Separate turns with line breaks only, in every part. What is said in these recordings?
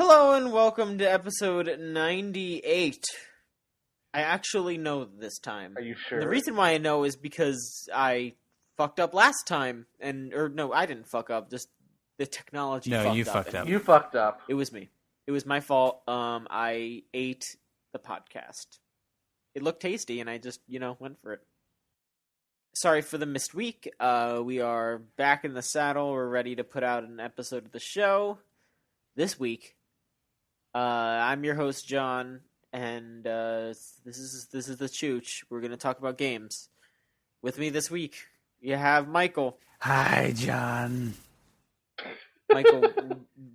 Hello and welcome to episode 98. I actually know this time.
Are you sure?
The reason why I know is because I fucked up last time. No, I didn't fuck up. Just the technology fucked up.
No, you fucked up.
You fucked up.
It was me. It was my fault. I ate the podcast. It looked tasty and I just, went for it. Sorry for the missed week. We are back in the saddle. We're ready to put out an episode of the show this week. I'm your host, John, and this is the Chooch. We're going to talk about games. With me this week, you have Michael.
Hi, John.
Michael,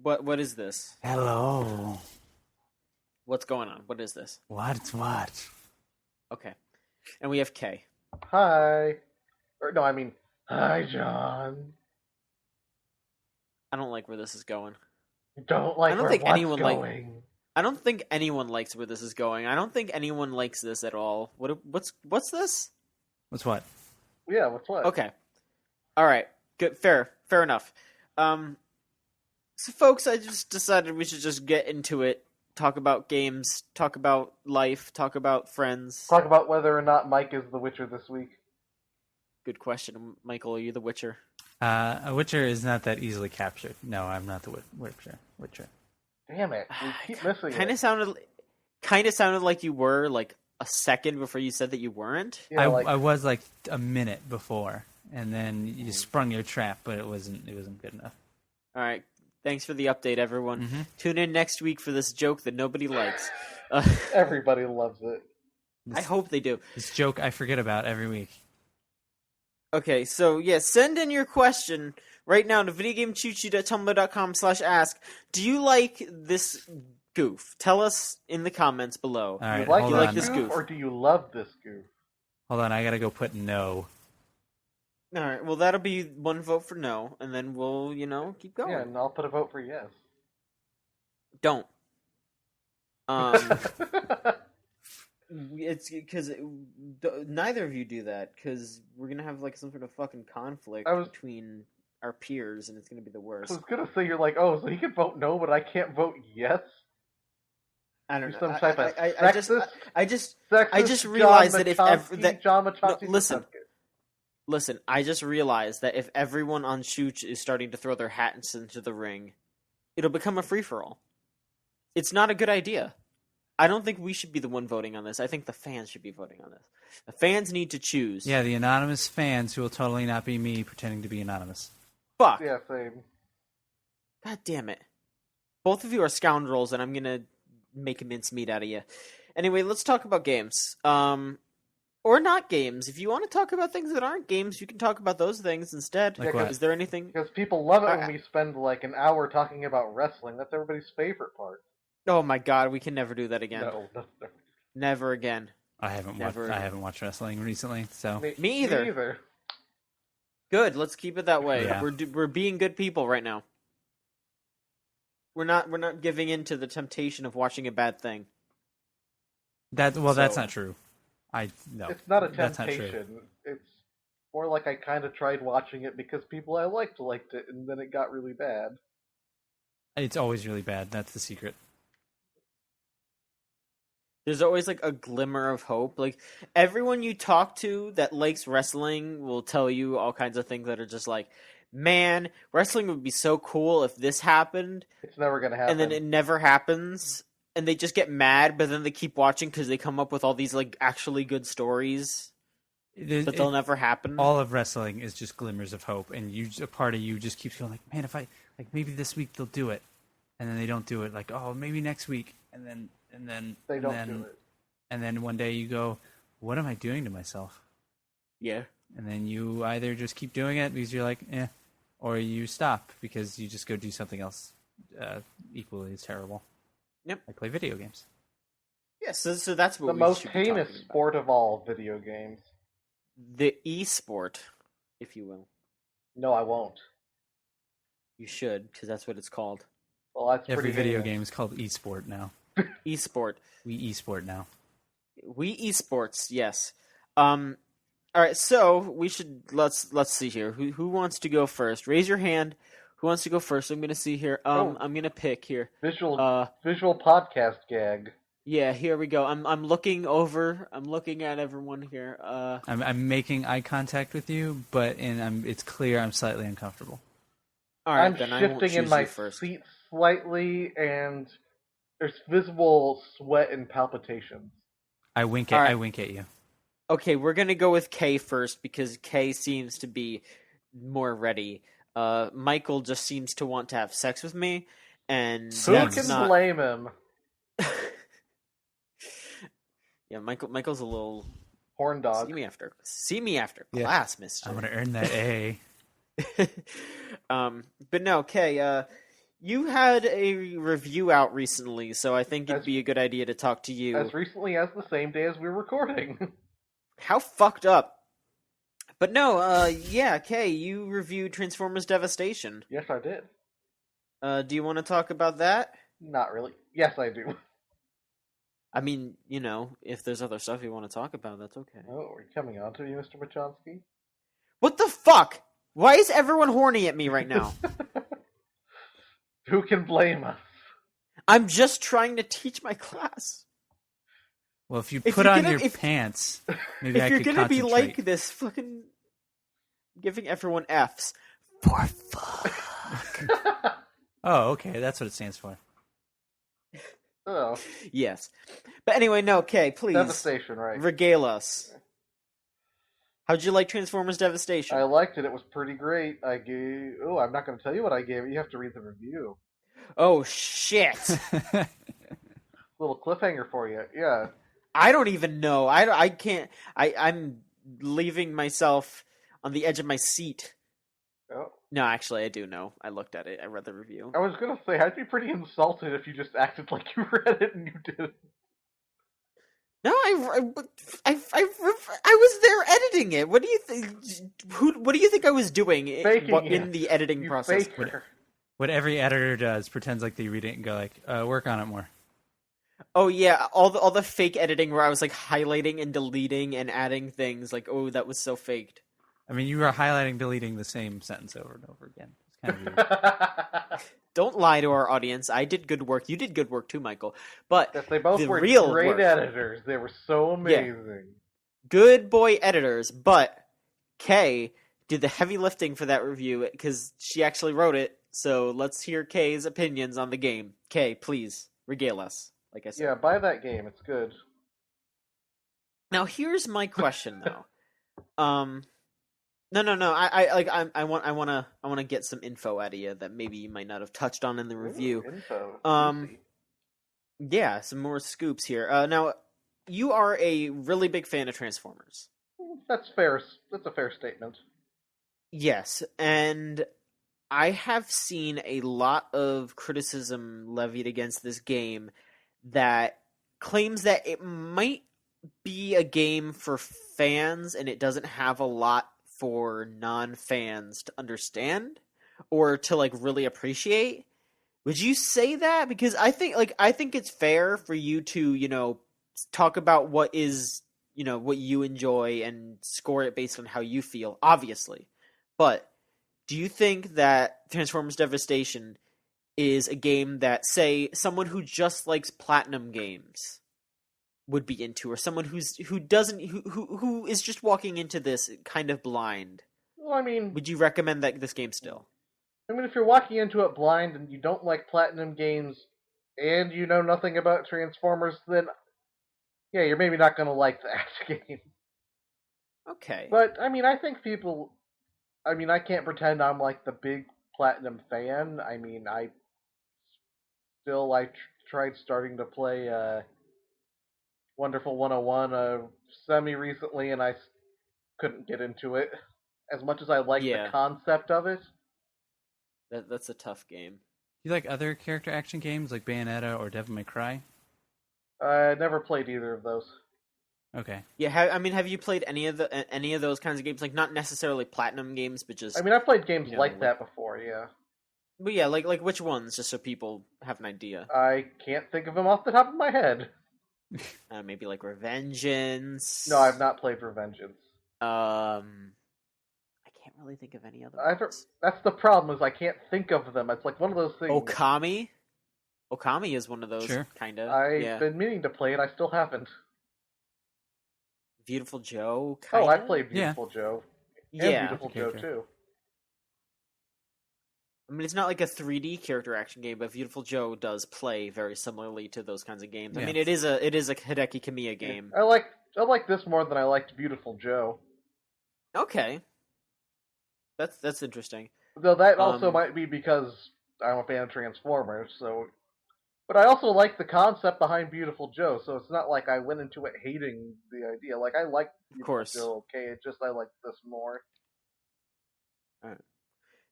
what is this?
Hello.
What's going on? What is this?
What?
Okay. And we have Kay.
Hi. Hi, John.
I don't like where this is going.
Don't like
I don't
where
think
what's
anyone
going.
I don't think anyone likes where this is going. I don't think anyone likes this at all. What's this?
What's what?
Yeah, what's what?
Okay. All right. Good. Fair enough. So folks, I just decided we should just get into it. Talk about games, talk about life, talk about friends.
Talk about whether or not Mike is the Witcher this week.
Good question. Michael, are you the Witcher?
A Witcher is not that easily captured. No, I'm not the Witcher.
Damn it. We keep missing
Kind of sounded like you were like a second before you said that you weren't.
You know,
I was like a minute before, and then you sprung your trap, but it wasn't good enough.
All right. Thanks for the update, everyone.
Mm-hmm.
Tune in next week for this joke that nobody likes.
Everybody loves it.
I hope they do.
This joke I forget about every week.
Okay, so yeah, send in your question right now to videogamechoochoo.tumblr.com/ask. Do you like this goof? Tell us in the comments below.
All right,
You like,
hold
this
on.
this goof?
or do you love this goof?
Hold on, I gotta go put no.
All right, well that'll be one vote for no, and then we'll keep going.
Yeah, and I'll put a vote for yes.
Don't. It's because neither of you do that because we're gonna have like some sort of fucking conflict between our peers, and it's gonna be the worst.
I was gonna say you're like, oh, so he can vote no, but I can't vote yes.
I don't know.
Some type of
I just
sexist
realized
John
that if listen, I just realized that if everyone on Chooch is starting to throw their hats into the ring, it'll become a free for all. It's not a good idea. I don't think we should be the one voting on this. I think the fans should be voting on this. The fans need to choose.
Yeah, the anonymous fans who will totally not be me pretending to be anonymous.
Fuck.
Yeah, same.
God damn it. Both of you are scoundrels, and I'm going to make a mincemeat out of you. Anyway, let's talk about games. Or not games. If you want to talk about things that aren't games, you can talk about those things instead.
Like what?
Is there anything?
Because people love it when we spend like an hour talking about wrestling. That's everybody's favorite part.
Oh my god, we can never do that again.
No.
Never again.
I haven't watched wrestling recently, so
Me either. Good. Let's keep it that way.
Yeah.
We're being good people right now. We're not giving in to the temptation of watching a bad thing.
that's not true. No.
It's not a
That's not true.
temptation. It's more like I kind of tried watching it because people I liked it, and then it got really bad.
It's always really bad. That's the secret.
There's always like a glimmer of hope. Like everyone you talk to that likes wrestling will tell you all kinds of things that are just like, man, wrestling would be so cool if this happened.
It's never gonna happen.
And then it never happens. And they just get mad, but then they keep watching because they come up with all these like actually good stories. But they'll never happen.
All of wrestling is just glimmers of hope, and a part of you just keeps going like, man, if I maybe this week they'll do it, and then they don't do it. Like, oh, maybe next week, and then
they don't do it.
And then one day you go, what am I doing to myself?
Yeah.
And then you either just keep doing it because you're like, or you stop because you just go do something else equally as terrible.
Yep.
I play video games.
Yeah, so that's what
the
we
most
should be
heinous
talking about.
sport of all, video games.
The e-sport, if you will.
No, I won't.
You should, because that's what it's called.
Well, that's
Every
pretty
video
heinous.
game is called esport now.
E-sport.
We esport now.
We esports, yes. All right, so we should let's see here. Who wants to go first? Raise your hand. Who wants to go first? I'm gonna see here. I'm gonna pick here.
Visual podcast gag.
Yeah, here we go. I'm looking over. I'm looking at everyone here.
I'm making eye contact with you, but it's clear I'm slightly uncomfortable.
All right,
I'm
then I won't
shifting in
choose
my
you first.
seat slightly, and there's visible sweat and palpitations.
I wink
All right.
I wink at you.
Okay, we're gonna go with Kay first because Kay seems to be more ready. Michael just seems to want to have sex with me, and
Who
that's
can
not.
blame him?
Yeah, Michael's a little
Horn dog.
See me after
Yeah.
class, Mister.
I'm gonna earn that A.
But no, Kay, you had a review out recently, so I think it'd be a good idea to talk to you.
As recently as the same day as we were recording.
How fucked up. But no, yeah, Kay, you reviewed Transformers Devastation.
Yes, I did.
Do you want to talk about that?
Not really. Yes, I do.
I mean, if there's other stuff you want to talk about, that's okay.
Oh, are you coming on to me, Mr. Machonsky?
What the fuck? Why is everyone horny at me right now?
Who can blame us?
I'm just trying to teach my class.
Well, if you
If
put
you're
on
gonna-
your
if-
pants, maybe I
If you're
could
gonna be
concentrate.
like this, fucking giving everyone Fs for fuck.
Oh, okay, that's what it stands for.
Oh,
Yes, but anyway, no, Kay, please
Devastation, right?
regale us. How'd you like Transformers Devastation?
I liked it. It was pretty great. I'm not going to tell you what I gave it. You have to read the review.
Oh shit!
Little cliffhanger for you. Yeah.
I don't even know. I can't. I'm leaving myself on the edge of my seat.
Oh.
No, actually, I do know. I looked at it. I read the review.
I was going to say, I'd be pretty insulted if you just acted like you read it and you didn't.
No, I was there editing it. What do you think? What do you think I was doing
Faking
in
it.
the editing
You
process?
faker.
What every editor does, pretends like they read it and go like, work on it more.
Oh yeah, all the fake editing where I was like highlighting and deleting and adding things. Like, oh, that was so faked.
I mean, you were highlighting, deleting the same sentence over and over again. It's kind of weird.
Don't lie to our audience. I did good work. You did good work too, Michael. But
Yes, they both
the
were
real
great
work,
editors. They were so amazing.
good boy editors. But Kay did the heavy lifting for that review because she actually wrote it. So let's hear Kay's opinions on the game. Kay, please regale us. Like I said.
Yeah, buy that game. It's good.
Now here's my question though. No. I want to get some info out of you that maybe you might not have touched on in the review.
Ooh, info. Juicy.
Yeah, some more scoops here. Now you are a really big fan of Transformers.
That's fair. That's a fair statement.
Yes, and I have seen a lot of criticism levied against this game that claims that it might be a game for fans and it doesn't have a lot for non-fans to understand or to like really appreciate. Would you say that? Because I think it's fair for you to, talk about what is, what you enjoy and score it based on how you feel, obviously. But do you think that Transformers Devastation is a game that, say, someone who just likes platinum games would be into, or someone who is just walking into this kind of blind?
Well, I mean,
Would you recommend this game still?
if you're walking into it blind and you don't like platinum games and you know nothing about Transformers, then yeah, you're maybe not going to like that game.
Okay.
But I think people. I can't pretend I'm like the big platinum fan. I tried starting to play Wonderful 101 semi recently, and I couldn't get into it as much as I like the concept of it.
That's a tough game.
You like other character action games like Bayonetta or Devil May Cry?
I never played either of those.
Okay.
Yeah, have you played any of those kinds of games? Like not necessarily platinum games, but just.
I've played games like
like
that before. Yeah.
But yeah, like which ones, just so people have an idea.
I can't think of them off the top of my head.
Maybe like Revengeance.
No, I've not played Revengeance.
I can't really think of any other
I don't,
ones.
that's the problem, is I can't think of them. It's like one of those things.
Okami? Okami is one of those,
Sure.
kind of.
I've
Yeah.
been meaning to play it, I still haven't.
Beautiful Joe,
Oh,
kind
I
of?
played Beautiful Joe. And
Yeah.
Beautiful
That's a
Joe,
character.
too.
I mean, it's not like a 3D character action game, but Beautiful Joe does play very similarly to those kinds of games. I
Yeah.
mean, it is a Hideki Kamiya game.
I like this more than I liked Beautiful Joe.
Okay. That's interesting.
Though that also
Um,
might be because I'm a fan of Transformers, so... But I also like the concept behind Beautiful Joe, so it's not like I went into it hating the idea. Like, I like Beautiful
course.
Joe, okay, it's just I like this more.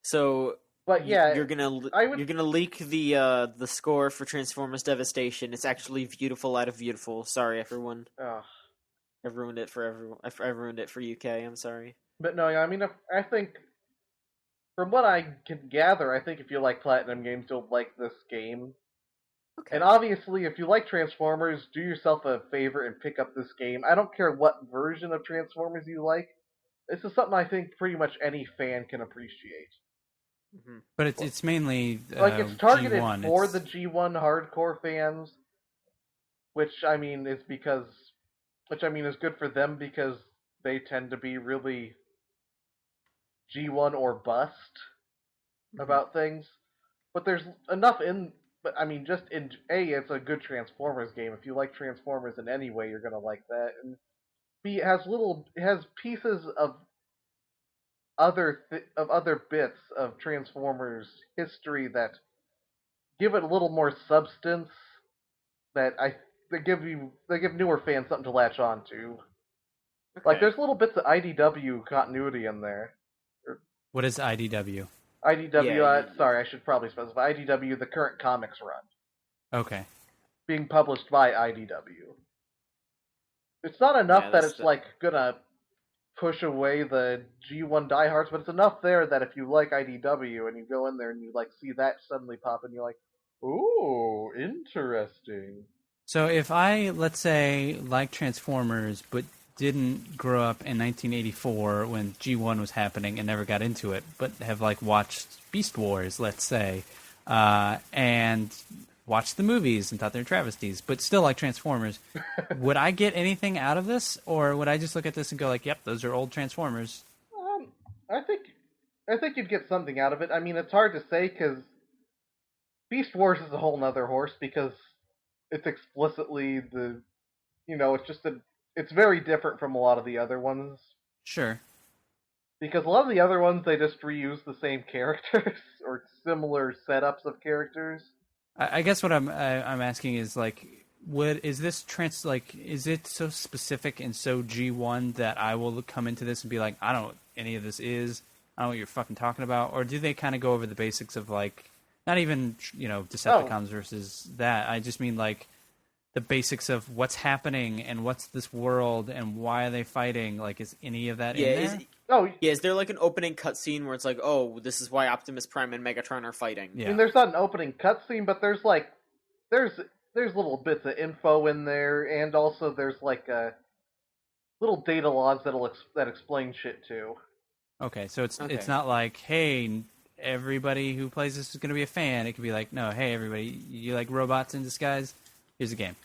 So
But yeah,
you're gonna
I would-
you're gonna leak the score for Transformers Devastation. It's actually beautiful out of beautiful. Sorry, everyone. I've ruined it for everyone. I've ruined it for UK. I'm sorry.
But no, I mean, I think, from what I can gather, I think if you like Platinum games, you'll like this game.
Okay.
And obviously, if you like Transformers, do yourself a favor and pick up this game. I don't care what version of Transformers you like. This is something I think pretty much any fan can appreciate.
Mhm.
But it's mainly
Like, it's targeted
G1.
for
It's-
the G1 hardcore fans, which, I mean, is good for them because they tend to be really G1 or bust about things. But there's enough but I mean, just in it's a good Transformers game. If you like Transformers in any way, you're gonna like that. And B, it has pieces of other bits of Transformers history that give it a little more substance. They give newer fans something to latch on to. Like, there's little bits of IDW continuity in there.
What is IDW?
IDW,
Yeah,
sorry, I should probably specify. IDW, the current comics run.
Okay.
Being published by IDW. It's not enough that it's, gonna push away the G1 diehards, but it's enough there that if you like IDW and you go in there and you, see that suddenly pop and you're like, ooh, interesting.
So if I, let's say, like Transformers, but didn't grow up in 1984 when G1 was happening and never got into it, but have watched Beast Wars, let's say, and watched the movies and thought they were travesties, but still like Transformers, would I get anything out of this, or would I just look at this and go yep, those are old Transformers?
I think you'd get something out of it. I mean, it's hard to say because Beast Wars is a whole nother horse because it's explicitly it's very different from a lot of the other ones.
Sure.
Because a lot of the other ones, they just reuse the same characters or similar setups of characters.
I guess what I'm asking is is it so specific and so G1 that I will come into this and be like, I don't know what any of this is, I don't know what you're fucking talking about, or do they kind of go over the basics of not even Decepticons versus that? I just mean the basics of what's happening and what's this world and why are they fighting? Is any of that in there?
Is there an opening cutscene where it's oh, this is why Optimus Prime and Megatron are fighting?
Yeah.
I mean, there's not an opening cutscene, but there's little bits of info in there, and also there's little data logs that explain shit too.
Okay, so it's not hey, everybody who plays this is going to be a fan. It could be no, hey, everybody, you like robots in disguise? Here's a game.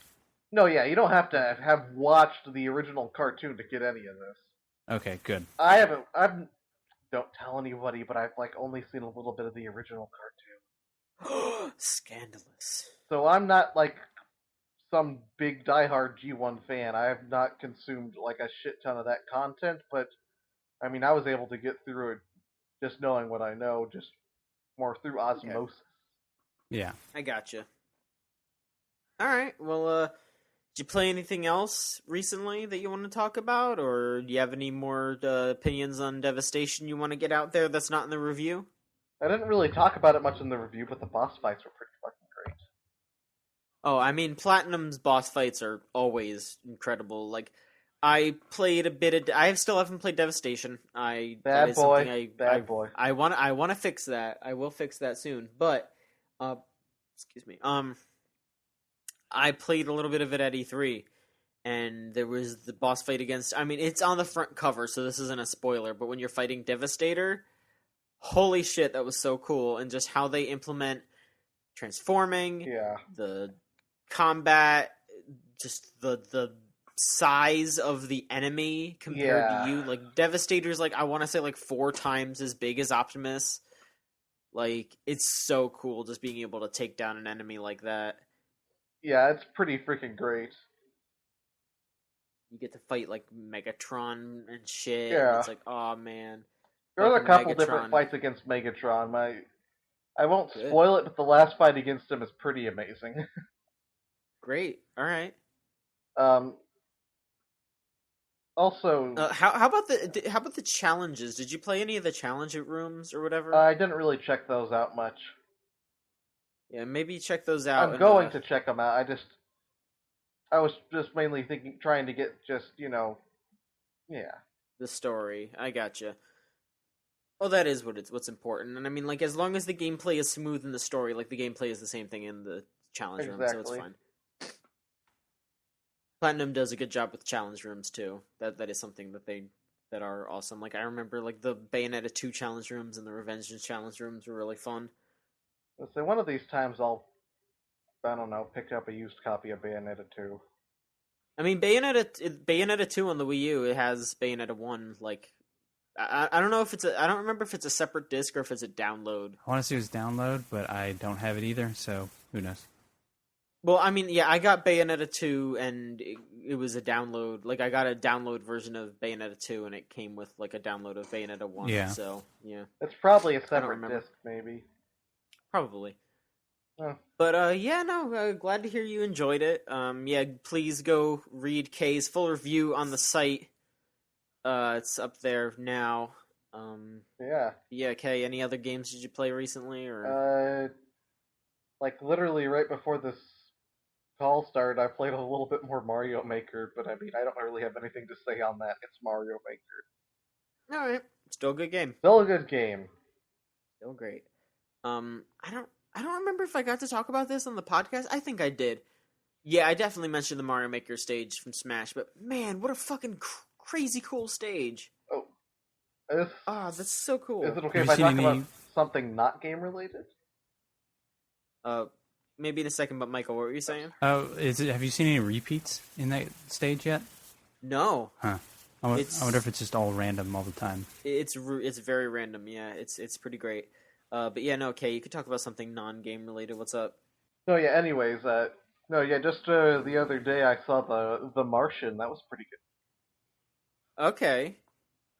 No, yeah, you don't have to have watched the original cartoon to get any of this.
Okay, good.
Don't tell anybody, but I've only seen a little bit of the original cartoon.
Scandalous.
So I'm not some big diehard G1 fan. I have not consumed a shit ton of that content, but I mean, I was able to get through it just knowing what I know, just more through osmosis.
Yeah.
I gotcha. Alright, well, did you play anything else recently that you want to talk about, or do you have any more opinions on Devastation you want to get out there that's not in the review?
I didn't really talk about it much in the review, but the boss fights were pretty fucking great.
Oh, I mean, Platinum's boss fights are always incredible. I played a bit of... I still haven't played Devastation.
Bad boy.
I want to fix that. I will fix that soon. But, excuse me. I played a little bit of it at E3, and there was the boss fight against. I mean, it's on the front cover, so this isn't a spoiler. But when you're fighting Devastator, holy shit, that was so cool, and just how they implement transforming, the combat, just the size of the enemy compared to you. Like, Devastator's like, I want to say like 4 times as big as Optimus. Like, it's so cool just being able to take down an enemy like that.
Yeah, it's pretty freaking great.
You get to fight like Megatron and shit.
Yeah.
And it's like, oh man.
There was a couple
Megatron.
different fights against Megatron. I won't spoil it, but the last fight against him is pretty amazing.
Great. All right.
Also,
how about the challenges? Did you play any of the challenge rooms or whatever?
I didn't really check those out much.
Yeah, maybe check those out.
I'm going to check them out. I was just mainly trying to get just,
the story. I gotcha. Well, that is what's important, and I mean, like, as long as the gameplay is smooth in the story, like the gameplay is the same thing in the challenge room, so it's fine. Platinum does a good job with challenge rooms too. That is something that are awesome. Like, I remember like the Bayonetta 2 challenge rooms and the Revengeance challenge rooms were really fun.
Let's say one of these times I don't know, pick up a used copy of Bayonetta 2.
I mean, Bayonetta 2 on the Wii U, it has Bayonetta 1. Like, I don't know if I don't remember if it's a separate disc or if it's a download.
I want to say it was download, but I don't have it either, so who knows?
Well, I mean, yeah, I got Bayonetta 2, and it was a download. Like, I got a download version of Bayonetta 2, and it came with, like, a download of Bayonetta 1.
Yeah.
So, yeah.
It's probably a separate disc, maybe.
Probably.
Oh.
But, glad to hear you enjoyed it. Yeah, please go read Kay's full review on the site. It's up there now.
Yeah.
Yeah, Kay, any other games did you play recently? Or
like, literally right before this call started, I played a little bit more Mario Maker, but I mean, I don't really have anything to say on that. It's Mario Maker.
Alright. Still a good game.
Still a good game.
Still great. I don't remember if I got to talk about this on the podcast. I think I did. Yeah, I definitely mentioned the Mario Maker stage from Smash, but man, what a fucking crazy cool stage.
Oh.
That's so cool.
Is it okay if I talk about something not game related?
Maybe in a second, but Michael, what were you saying?
Oh, have you seen any repeats in that stage yet?
No.
Huh. I wonder if it's just all random all the time.
It's very random, yeah. It's pretty great. But yeah, no, okay, you could talk about something non-game related. What's up?
No, yeah, anyways, just the other day I saw the Martian. That was pretty good.
Okay.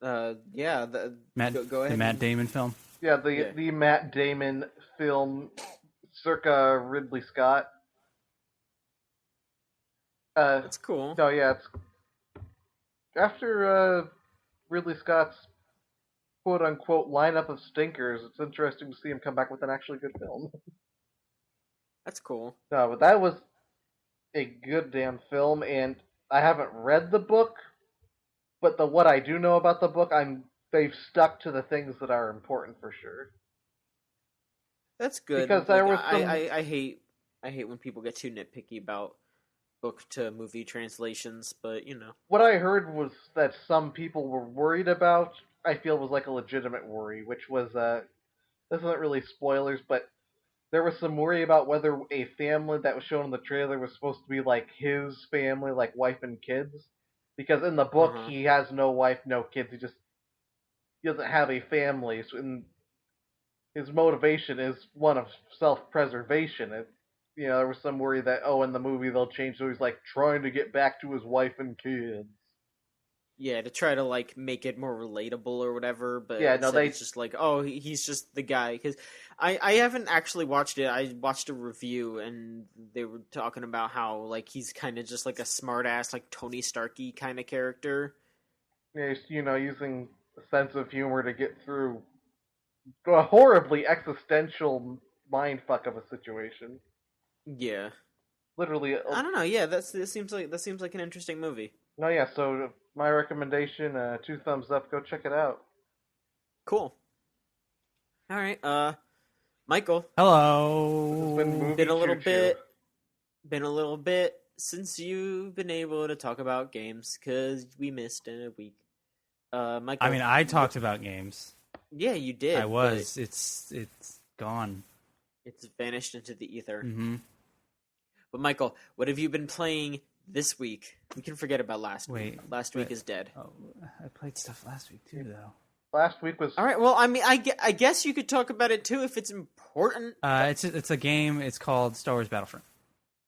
Yeah, go ahead.
The Matt Damon film?
Yeah, the Matt Damon film, circa Ridley Scott.
That's cool.
No, yeah, it's after Ridley Scott's quote-unquote lineup of stinkers, it's interesting to see him come back with an actually good film.
That's cool.
No, but that was a good damn film, and I haven't read the book, but what I do know about the book, they've stuck to the things that are important for sure.
That's good.
Because there was some...
I hate when people get too nitpicky about book to movie translations, but you know.
What I heard was that some people were worried about, I feel was like a legitimate worry, which was, this isn't really spoilers, but there was some worry about whether a family that was shown in the trailer was supposed to be like his family, like wife and kids. Because in the book, he has no wife, no kids, he doesn't have a family, so his motivation is one of self-preservation. There was some worry that, in the movie they'll change, so he's, like, trying to get back to his wife and kids.
Yeah, to try to, like, make it more relatable or whatever, but it's just like, he's just the guy, because I haven't actually watched it. I watched a review, and they were talking about how, like, he's kind of just, like, a smart-ass, like, Tony Starky kind of character.
Yeah, he's, using a sense of humor to get through a horribly existential mindfuck of a situation.
Yeah.
Literally.
I don't know. Yeah, that seems like an interesting movie.
No, yeah. So my recommendation, 2 thumbs up. Go check it out.
Cool. All right. Michael.
Hello.
Been a little bit since you've been able to talk about games because we missed in a week, Michael.
I mean, I talked about games.
Yeah, you did.
I was. It's gone.
It's vanished into the ether.
Mm-hmm.
But Michael, what have you been playing this week? We can forget about last week. Last week is dead.
Oh, I played stuff last week too, though.
Last week was...
All right, well, I mean, I guess you could talk about it too if it's important.
It's a game. It's called Star Wars Battlefront.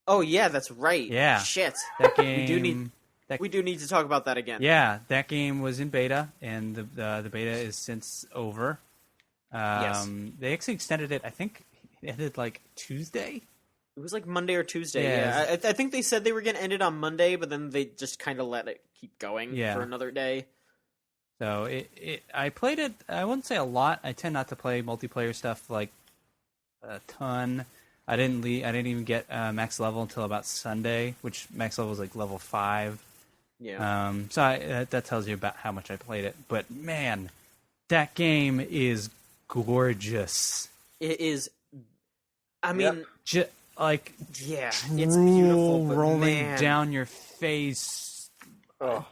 Oh, yeah, that's right.
Yeah.
Shit.
That game...
we do need to talk about that again.
Yeah, that game was in beta, and the beta is since over.
Yes.
They actually extended it, I think it ended like Tuesday?
It was like Monday or Tuesday.
Yeah.
I think they said they were going to end it on Monday, but then they just kind of let it keep going for another day.
So I played it. I wouldn't say a lot. I tend not to play multiplayer stuff like a ton. I didn't even get max level until about Sunday, which max level was like level 5.
Yeah.
So that tells you about how much I played it. But man, that game is gorgeous.
It is. I mean,
it's
beautiful, but
rolling down your face.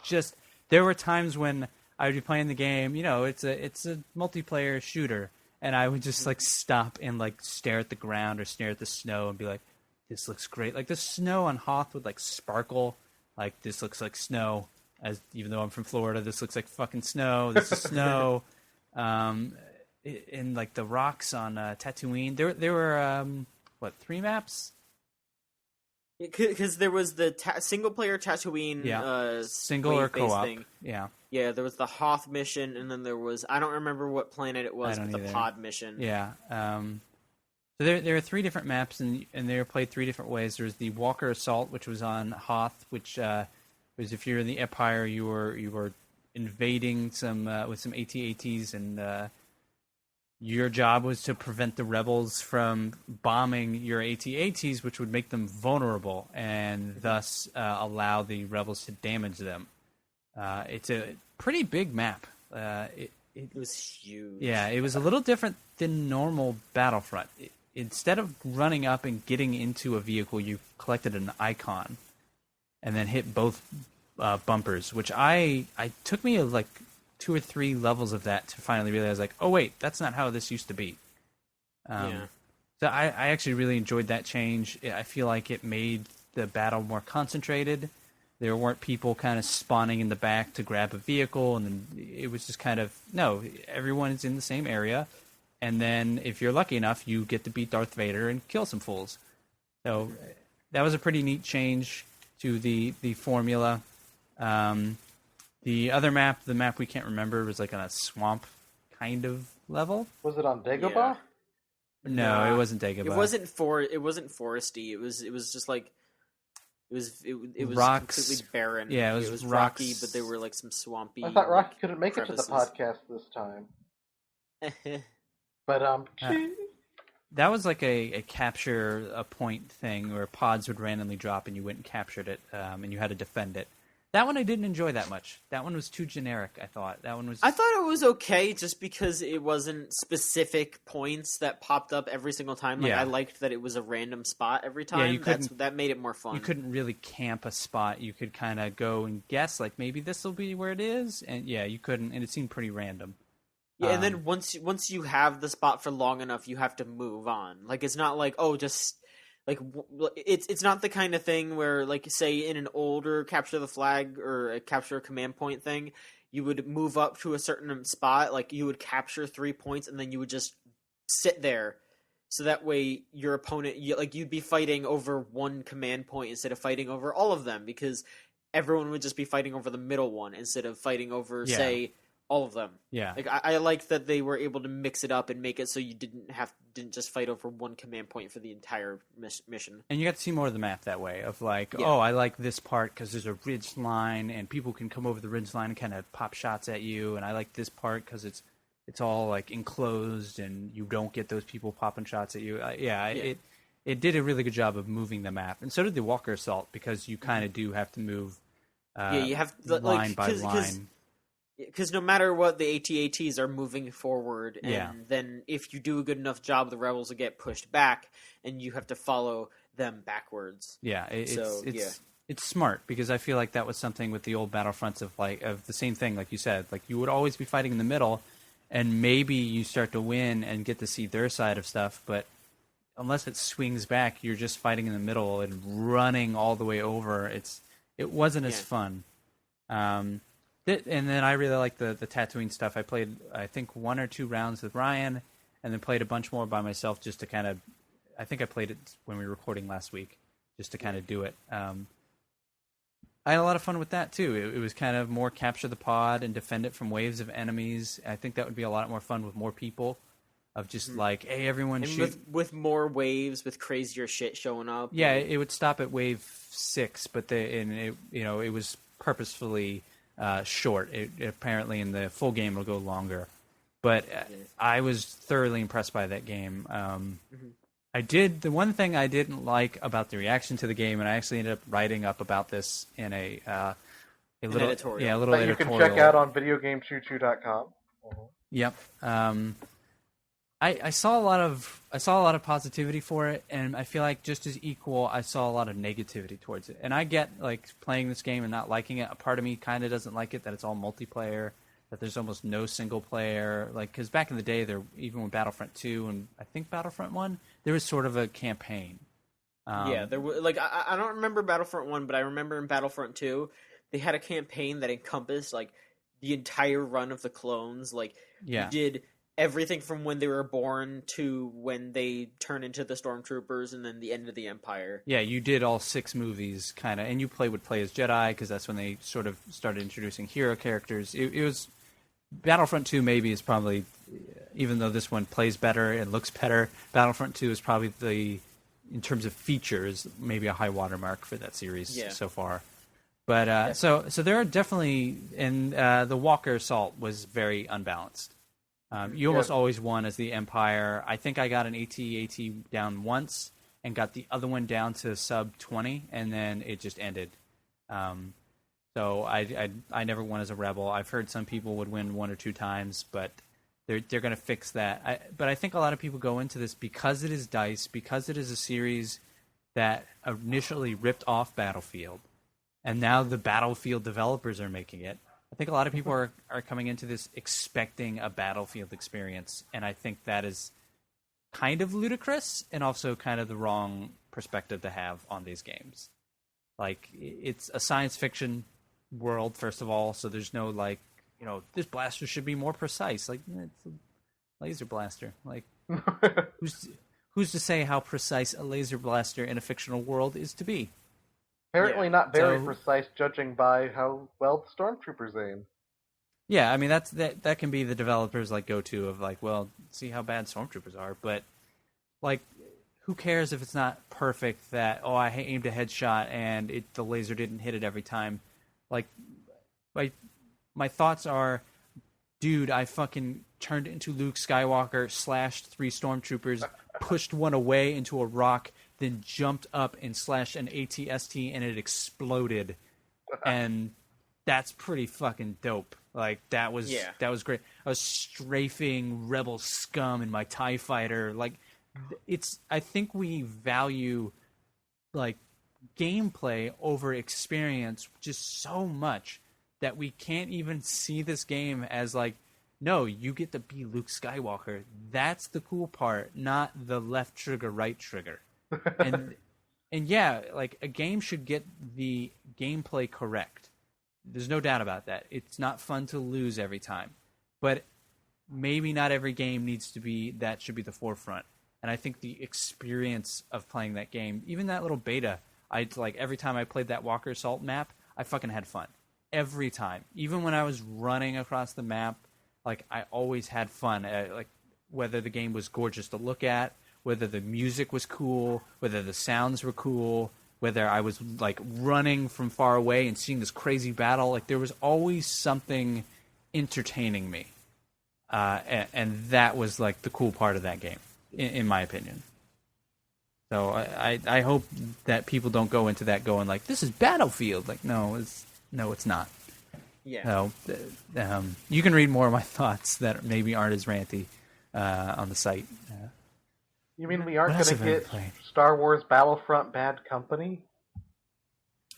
Just there were times when I would be playing the game. You know, it's a multiplayer shooter, and I would just like stop and like stare at the ground or stare at the snow and be like, "This looks great." Like the snow on Hoth would like sparkle. Like this looks like snow. Even though I'm from Florida, this looks like fucking snow. This is snow. In like the rocks on Tatooine, there were 3 maps?
Because there was the single player Tatooine
single or co-op
thing.
Yeah
there was the Hoth mission, and then there was, I don't remember what planet it was, but the pod mission.
So there are 3 different maps, and they were played 3 different ways. There was the Walker Assault, which was on Hoth, which was if you're in the Empire, you were invading with some AT-ATs, and your job was to prevent the rebels from bombing your AT-ATs, which would make them vulnerable and thus allow the rebels to damage them. It's a pretty big map. It
was huge.
Yeah, it was a little different than normal Battlefront. Instead of running up and getting into a vehicle, you collected an icon and then hit both bumpers, which I took me like 2 or 3 levels of that to finally realize, like, oh wait, that's not how this used to be. So I actually really enjoyed that change. I feel like it made the battle more concentrated. There weren't people kind of spawning in the back to grab a vehicle, and then it was just kind of, no, everyone is in the same area, and then if you're lucky enough, you get to beat Darth Vader and kill some fools. So that was a pretty neat change to the formula. The other map, the map we can't remember, was like on a swamp kind of level.
Was it on Dagobah?
Yeah.
No, it wasn't Dagobah.
It wasn't foresty. It was just like it was
rocks,
completely barren.
Yeah,
it was
rocks.
rocky, but there were like some swampy.
I thought Rocky couldn't make
crevices.
it to the podcast this time. But
that was like a capture a point thing where pods would randomly drop and you went and captured it, and you had to defend it. That one I didn't enjoy that much. That one was too generic, I thought. That one was...
I thought it was okay just because it wasn't specific points that popped up every single time. Like, I liked that it was a random spot every time.
Yeah,
that made it more fun.
You couldn't really camp a spot. You could kind of go and guess, like, maybe this will be where it is. And yeah, you couldn't, and it seemed pretty random.
Yeah, and then once you have the spot for long enough, you have to move on. Like, it's not like, oh, just... Like, it's not the kind of thing where, like, say, in an older capture the flag or a capture a command point thing, you would move up to a certain spot, like, you would capture 3 points, and then you would just sit there. So that way, your opponent, you'd be fighting over one command point instead of fighting over all of them, because everyone would just be fighting over the middle one instead of fighting over, say, all of them.
Yeah.
Like, I like that they were able to mix it up and make it so you didn't just fight over one command point for the entire mission.
And you got to see more of the map that way, of like, oh, I like this part because there's a ridge line and people can come over the ridge line and kind of pop shots at you, and I like this part because it's all like enclosed and you don't get those people popping shots at you. It did a really good job of moving the map, and so did the Walker Assault, because you kind of do have to move
you have
line by line.
Because no matter what, the AT-ATs are moving forward, and then if you do a good enough job, the rebels will get pushed back, and you have to follow them backwards.
Yeah,
So,
it's smart, because I feel like that was something with the old Battlefronts of the same thing, like you said. Like, you would always be fighting in the middle, and maybe you start to win and get to see their side of stuff, but unless it swings back, you're just fighting in the middle and running all the way over. It wasn't as fun. And then I really like the Tatooine stuff. I played, I think, 1 or 2 rounds with Ryan, and then played a bunch more by myself just to kind of, I think I played it when we were recording last week, just to kind of do it. I had a lot of fun with that too. It was kind of more capture the pod and defend it from waves of enemies. I think that would be a lot more fun with more people. Of just like, hey, everyone
and
shoot.
With more waves, with crazier shit showing up.
Yeah, it would stop at wave 6, but it was purposefully short. It apparently in the full game it'll go longer. But I was thoroughly impressed by that game. The one thing I didn't like about the reaction to the game, and I actually ended up writing up about this in a little
editorial.
Yeah, a little
that
editorial.
You can check out on videogamechoo-choo.com.
Yep. I saw a lot of positivity for it, and I feel like just as equal, I saw a lot of negativity towards it. And I get like playing this game and not liking it. A part of me kind of doesn't like it that it's all multiplayer, that there's almost no single player. Like, because back in the day, even with Battlefront 2 and I think Battlefront 1, there was sort of a campaign.
There was like I don't remember Battlefront 1, but I remember in Battlefront 2, they had a campaign that encompassed like the entire run of the clones. Like, you did everything from when they were born to when they turn into the stormtroopers, and then the end of the Empire. Yeah,
you did all 6 movies, kind of, and you would play as Jedi, because that's when they sort of started introducing hero characters. It was Battlefront 2 maybe is probably, even though this one plays better and looks better, Battlefront 2 is probably in terms of features, maybe a high watermark for that series so far. But so there are definitely, and the Walker assault was very unbalanced. You almost always won as the Empire. I think I got an AT-AT down once and got the other one down to sub 20, and then it just ended. So I never won as a Rebel. I've heard some people would win 1 or 2 times, but they're going to fix that. But I think a lot of people go into this because it is DICE, because it is a series that initially ripped off Battlefield, and now the Battlefield developers are making it. I think a lot of people are coming into this expecting a Battlefield experience, and I think that is kind of ludicrous and also kind of the wrong perspective to have on these games. Like, it's a science fiction world, first of all, so there's no, like, this blaster should be more precise. Like, it's a laser blaster. Like, who's to say how precise a laser blaster in a fictional world is to be?
Apparently not very precise, judging by how well the stormtroopers aim.
Yeah, I mean that can be the developers' like go-to of like, well, see how bad stormtroopers are, but like, who cares if it's not perfect? That I aimed a headshot and the laser didn't hit it every time. Like, my thoughts are, dude, I fucking turned into Luke Skywalker, slashed 3 stormtroopers, pushed one away into a rock, then jumped up and slashed an AT-ST, and it exploded. And that's pretty fucking dope. Like, that was great. I was strafing rebel scum in my TIE fighter. Like, I think we value, like, gameplay over experience just so much that we can't even see this game as, like, no, you get to be Luke Skywalker. That's the cool part, not the left trigger, right trigger. And yeah, like, a game should get the gameplay correct. There's no doubt about that. It's not fun to lose every time. But maybe not every game needs to be, that should be the forefront. And I think the experience of playing that game, even that little beta, every time I played that Walker Assault map, I fucking had fun. Every time. Even when I was running across the map, like, I always had fun. Like, whether the game was gorgeous to look at, whether the music was cool, whether the sounds were cool, whether I was, like, running from far away and seeing this crazy battle. Like, there was always something entertaining me. And that was, like, the cool part of that game, in my opinion. So I hope that people don't go into that going, like, this is Battlefield. Like, no, it's not.
Yeah.
So, you can read more of my thoughts that maybe aren't as ranty on the site.
You mean we aren't
What else
going to
have I been
get
playing?
Star Wars Battlefront Bad Company?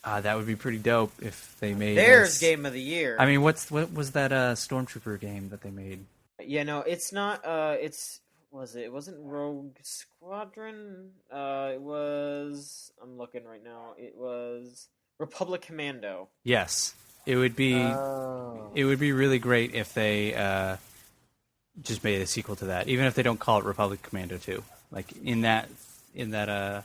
That would be pretty dope if they made.
There's Game of the Year.
I mean, what was that Stormtrooper game that they made?
Yeah, no, it's not. It wasn't Rogue Squadron. It was. I'm looking right now. It was Republic Commando.
Yes, it would be.
Oh.
It would be really great if they just made a sequel to that, even if they don't call it Republic Commando 2. Like in that. In the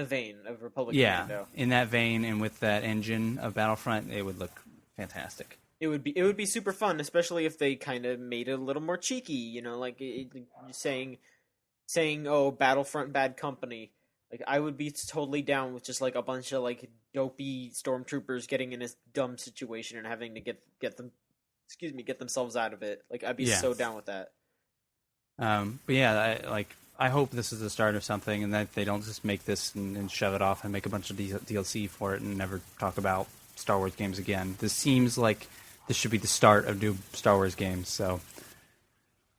vein of Republic
yeah,
Commando.
in that vein, and with that engine of Battlefront, it would look fantastic.
It would be super fun, especially if they kind of made it a little more cheeky. Like saying, "Oh, Battlefront Bad Company." Like I would be totally down with just like a bunch of like dopey stormtroopers getting in this dumb situation and having to get themselves out of it. Like I'd be so down with that.
But yeah, I hope this is the start of something, and that they don't just make this and shove it off and make a bunch of DLC for it and never talk about Star Wars games again. This seems like this should be the start of new Star Wars games. So,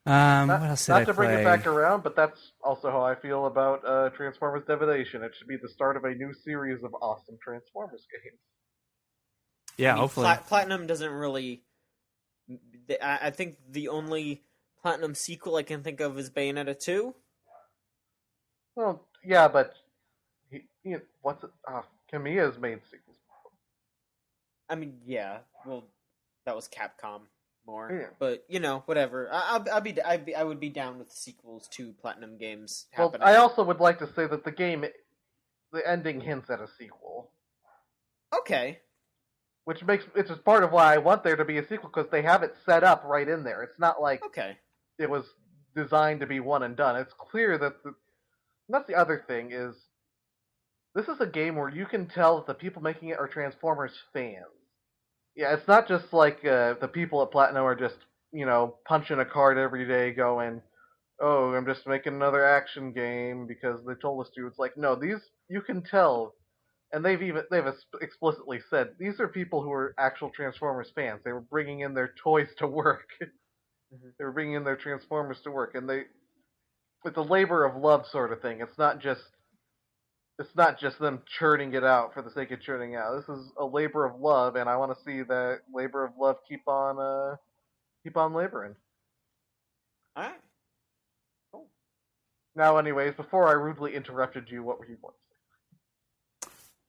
what else did I play?
Not to bring it back around, but that's also how I feel about Transformers Divination. It should be the start of a new series of awesome Transformers games.
Yeah,
I mean,
hopefully.
Platinum doesn't really. I think the only Platinum sequel I can think of is Bayonetta 2.
Well, yeah, but Kamiya's made sequels.
I mean, yeah. Well, that was Capcom more,
Yeah.
but whatever. I would be down with sequels to Platinum games
Well,
happening.
I also would like to say that the ending hints at a sequel.
Okay.
Which is part of why I want there to be a sequel, because they have it set up right in there. It's not like it was designed to be one and done. It's clear that that's the other thing is, this is a game where you can tell that the people making it are Transformers fans. Yeah, it's not just like the people at Platinum are just, punching a card every day going, oh, I'm just making another action game because they told us to. It's like, no, you can tell, and they've explicitly said, these are people who are actual Transformers fans. They were bringing in their toys to work.
Mm-hmm.
They were bringing in their Transformers to work, and it's a labor of love sort of thing. It's not just them churning it out for the sake of churning out. This is a labor of love, and I want to see that labor of love keep on laboring.
All right.
Cool. Now, anyways, before I rudely interrupted you, what were you going to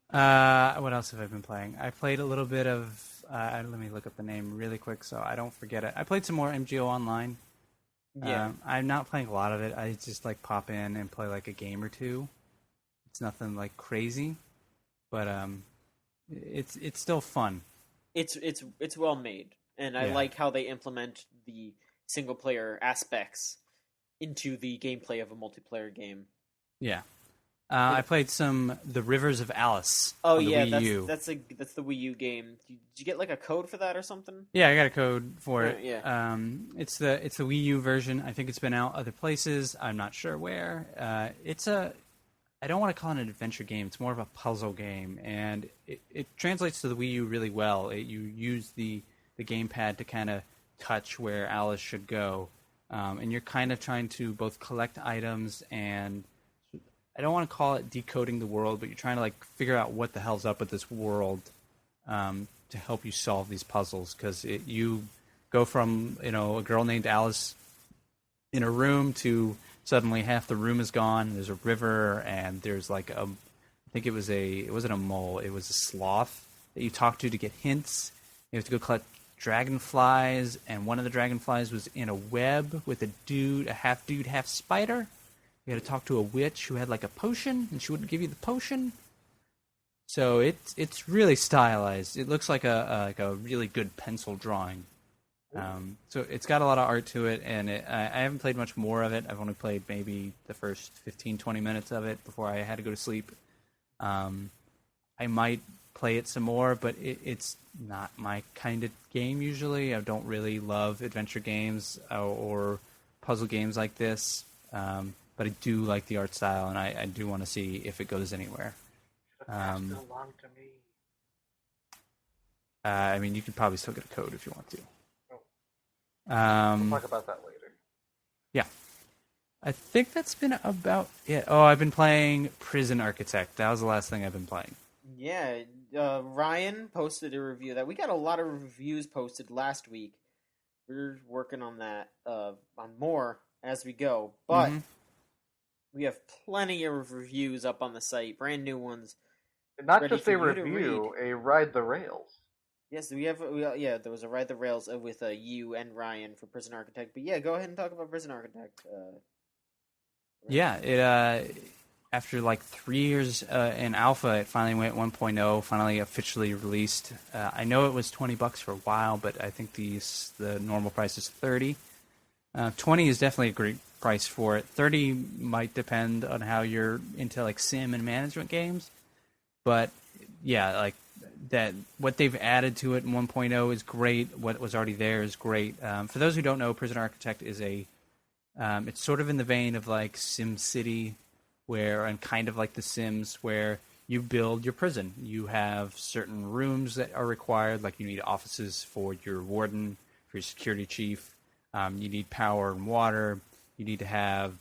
say?
What else have I been playing? I played a little bit of. Let me look up the name really quick so I don't forget it. I played some more MGO Online.
Yeah.
I'm not playing a lot of it. I just pop in and play a game or two. It's nothing crazy, but it's still fun.
It's well made, and I like how they implement the single player aspects into the gameplay of a multiplayer game.
Yeah. I played the Rivers of Alice.
Oh
on the
yeah,
Wii U.
that's the Wii U game. Did you get a code for that or something?
Yeah, I got a code for it.
Yeah.
It's the Wii U version. I think it's been out other places. I'm not sure where. I don't want to call it an adventure game. It's more of a puzzle game, and it translates to the Wii U really well. You use the gamepad to kind of touch where Alice should go, and you're kind of trying to both collect items and, I don't want to call it decoding the world, but you're trying to figure out what the hell's up with this world to help you solve these puzzles. Because you go from a girl named Alice in a room to suddenly half the room is gone. There's a river, and there's I think it wasn't a mole, it was a sloth that you talk to get hints. You have to go collect dragonflies, and one of the dragonflies was in a web with a half dude, half spider. You had to talk to a witch who had a potion, and she wouldn't give you the potion. So it's really stylized. It looks like a really good pencil drawing. So it's got a lot of art to it, and I haven't played much more of it. I've only played maybe the first 15-20 minutes of it before I had to go to sleep. I might play it some more, but it's not my kind of game usually. I don't really love adventure games or puzzle games like this. But I do like the art style, and I do want to see if it goes anywhere.
Pass it along to me.
I mean, you could probably still get a code if you want to.
We'll talk about that later.
Yeah. I think that's been about it. Oh, I've been playing Prison Architect. That was the last thing I've been playing.
Yeah, Ryan posted a review that we got a lot of reviews posted last week. We're working on that on more as we go, but we have plenty of reviews up on the site, brand new ones.
And not
ready
just
for
a
you to
review,
read.
a Ride the Rails.
Yes, yeah, there was a Ride the Rails with you and Ryan for Prison Architect. But yeah, go ahead and talk about Prison Architect.
Yeah, it after like 3 years in alpha, it finally went 1.0, finally officially released. I know it was $20 for a while, but I think the normal price is 30. 20 is definitely a great price for it. 30 might depend on how you're into like sim and management games, but yeah, like that what they've added to it in 1.0 is great. What was already there is great. For those who don't know, Prison Architect is it's sort of in the vein of like SimCity, and kind of like The Sims, where you build your prison. You have certain rooms that are required, like you need offices for your warden, for your security chief. You need power and water. You need to have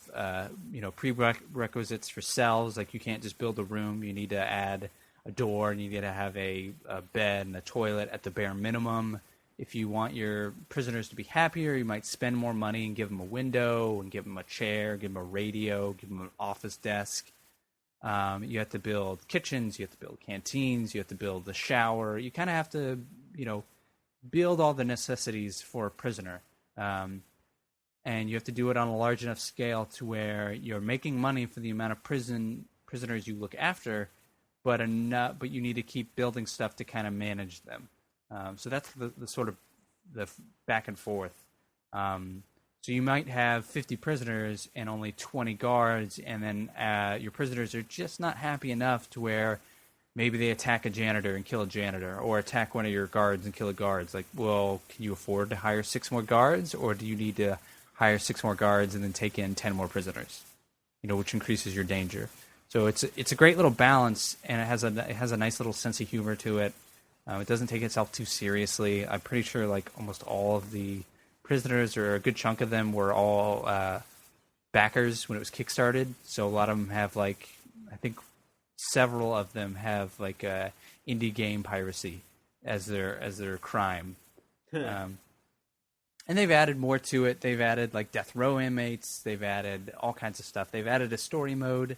prerequisites for cells. Like you can't just build a room. You need to add a door, and you need to have a bed and a toilet at the bare minimum. If you want your prisoners to be happier, you might spend more money and give them a window, and give them a chair, give them a radio, give them an office desk. You have to build kitchens, you have to build canteens, you have to build the shower. You kind of have to, build all the necessities for a prisoner. And you have to do it on a large enough scale to where you're making money for the amount of prisoners you look after, but you need to keep building stuff to kind of manage them. So that's the sort of the back and forth. So you might have 50 prisoners and only 20 guards, and then your prisoners are just not happy enough to where maybe they attack a janitor and kill a janitor, or attack one of your guards and kill a guard. It's like, well, can you afford to hire 6 more guards, or do you need to hire 6 more guards and then take in 10 more prisoners? Which increases your danger. So it's a great little balance, and it has a nice little sense of humor to it. It doesn't take itself too seriously. I'm pretty sure like almost all of the prisoners, or a good chunk of them, were all backers when it was kickstarted. So a lot of them have I think several of them have indie game piracy as their crime. And they've added more to it. They've added like death row inmates. They've added all kinds of stuff. They've added a story mode,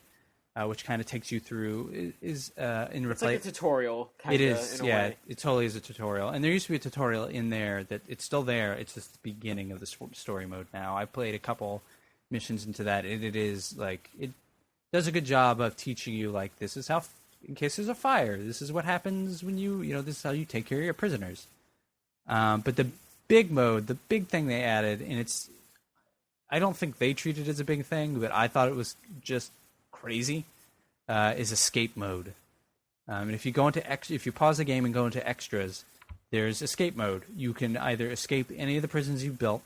which kind of takes you through. It's like
a tutorial.
It is, yeah. It totally is a tutorial. And there used to be a tutorial in there that it's still there. It's just the beginning of the story mode now. I played a couple missions into that. It is it does a good job of teaching you this is how, in case there's a fire, this is what happens when this is how you take care of your prisoners. But the big mode, the big thing they added, and I don't think they treated it as a big thing, but I thought it was just crazy, is escape mode. And if you pause the game and go into extras, there's escape mode. You can either escape any of the prisons you've built,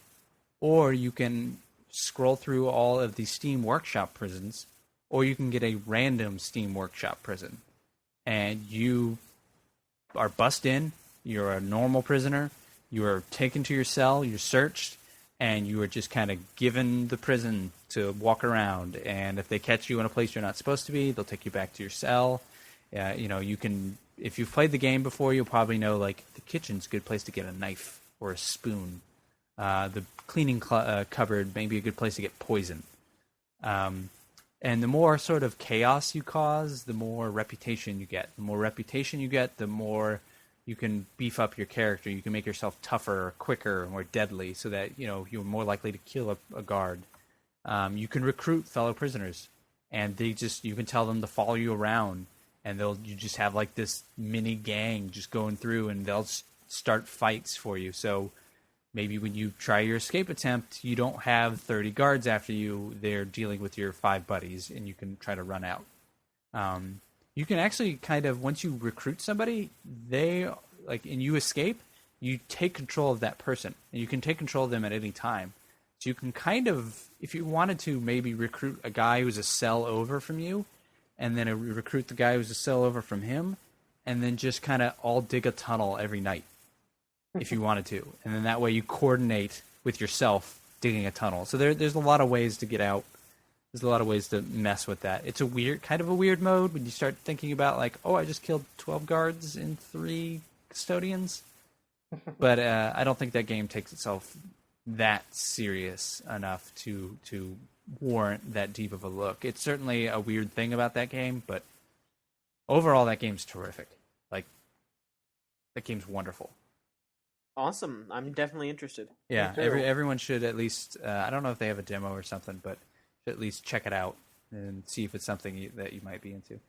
or you can scroll through all of the Steam Workshop prisons, or you can get a random Steam Workshop prison. And you are bussed in, you're a normal prisoner, you are taken to your cell, you're searched, and you are just kind of given the prison to walk around. And if they catch you in a place you're not supposed to be, they'll take you back to your cell. You can, if you've played the game before, you'll probably know the kitchen's a good place to get a knife or a spoon. The cleaning cupboard may be a good place to get poison. And the more sort of chaos you cause, the more reputation you get. The more reputation you get, the more you can beef up your character. You can make yourself tougher, quicker, more deadly, so that you're more likely to kill a guard. You can recruit fellow prisoners, and you can tell them to follow you around, and you just have this mini gang just going through, and they'll start fights for you. So maybe when you try your escape attempt, you don't have 30 guards after you. They're dealing with your 5 buddies, and you can try to run out. You can actually kind of, once you recruit somebody, and you escape, you take control of that person, and you can take control of them at any time. So you can kind of, if you wanted to, maybe recruit a guy who's a cell over from you, and then recruit the guy who's a cell over from him, and then just kind of all dig a tunnel every night, if you wanted to. And then that way you coordinate with yourself digging a tunnel. So there's a lot of ways to get out. There's a lot of ways to mess with that. It's a kind of a weird mode when you start thinking about like, oh, I just killed 12 guards and 3 custodians. But I don't think that game takes itself that serious enough to warrant that deep of a look. It's certainly a weird thing about that game, but overall, that game's terrific. Like, that game's wonderful.
Awesome. I'm definitely interested.
Yeah, everyone should at least, I don't know if they have a demo or something, but should at least check it out and see if it's something that you might be into.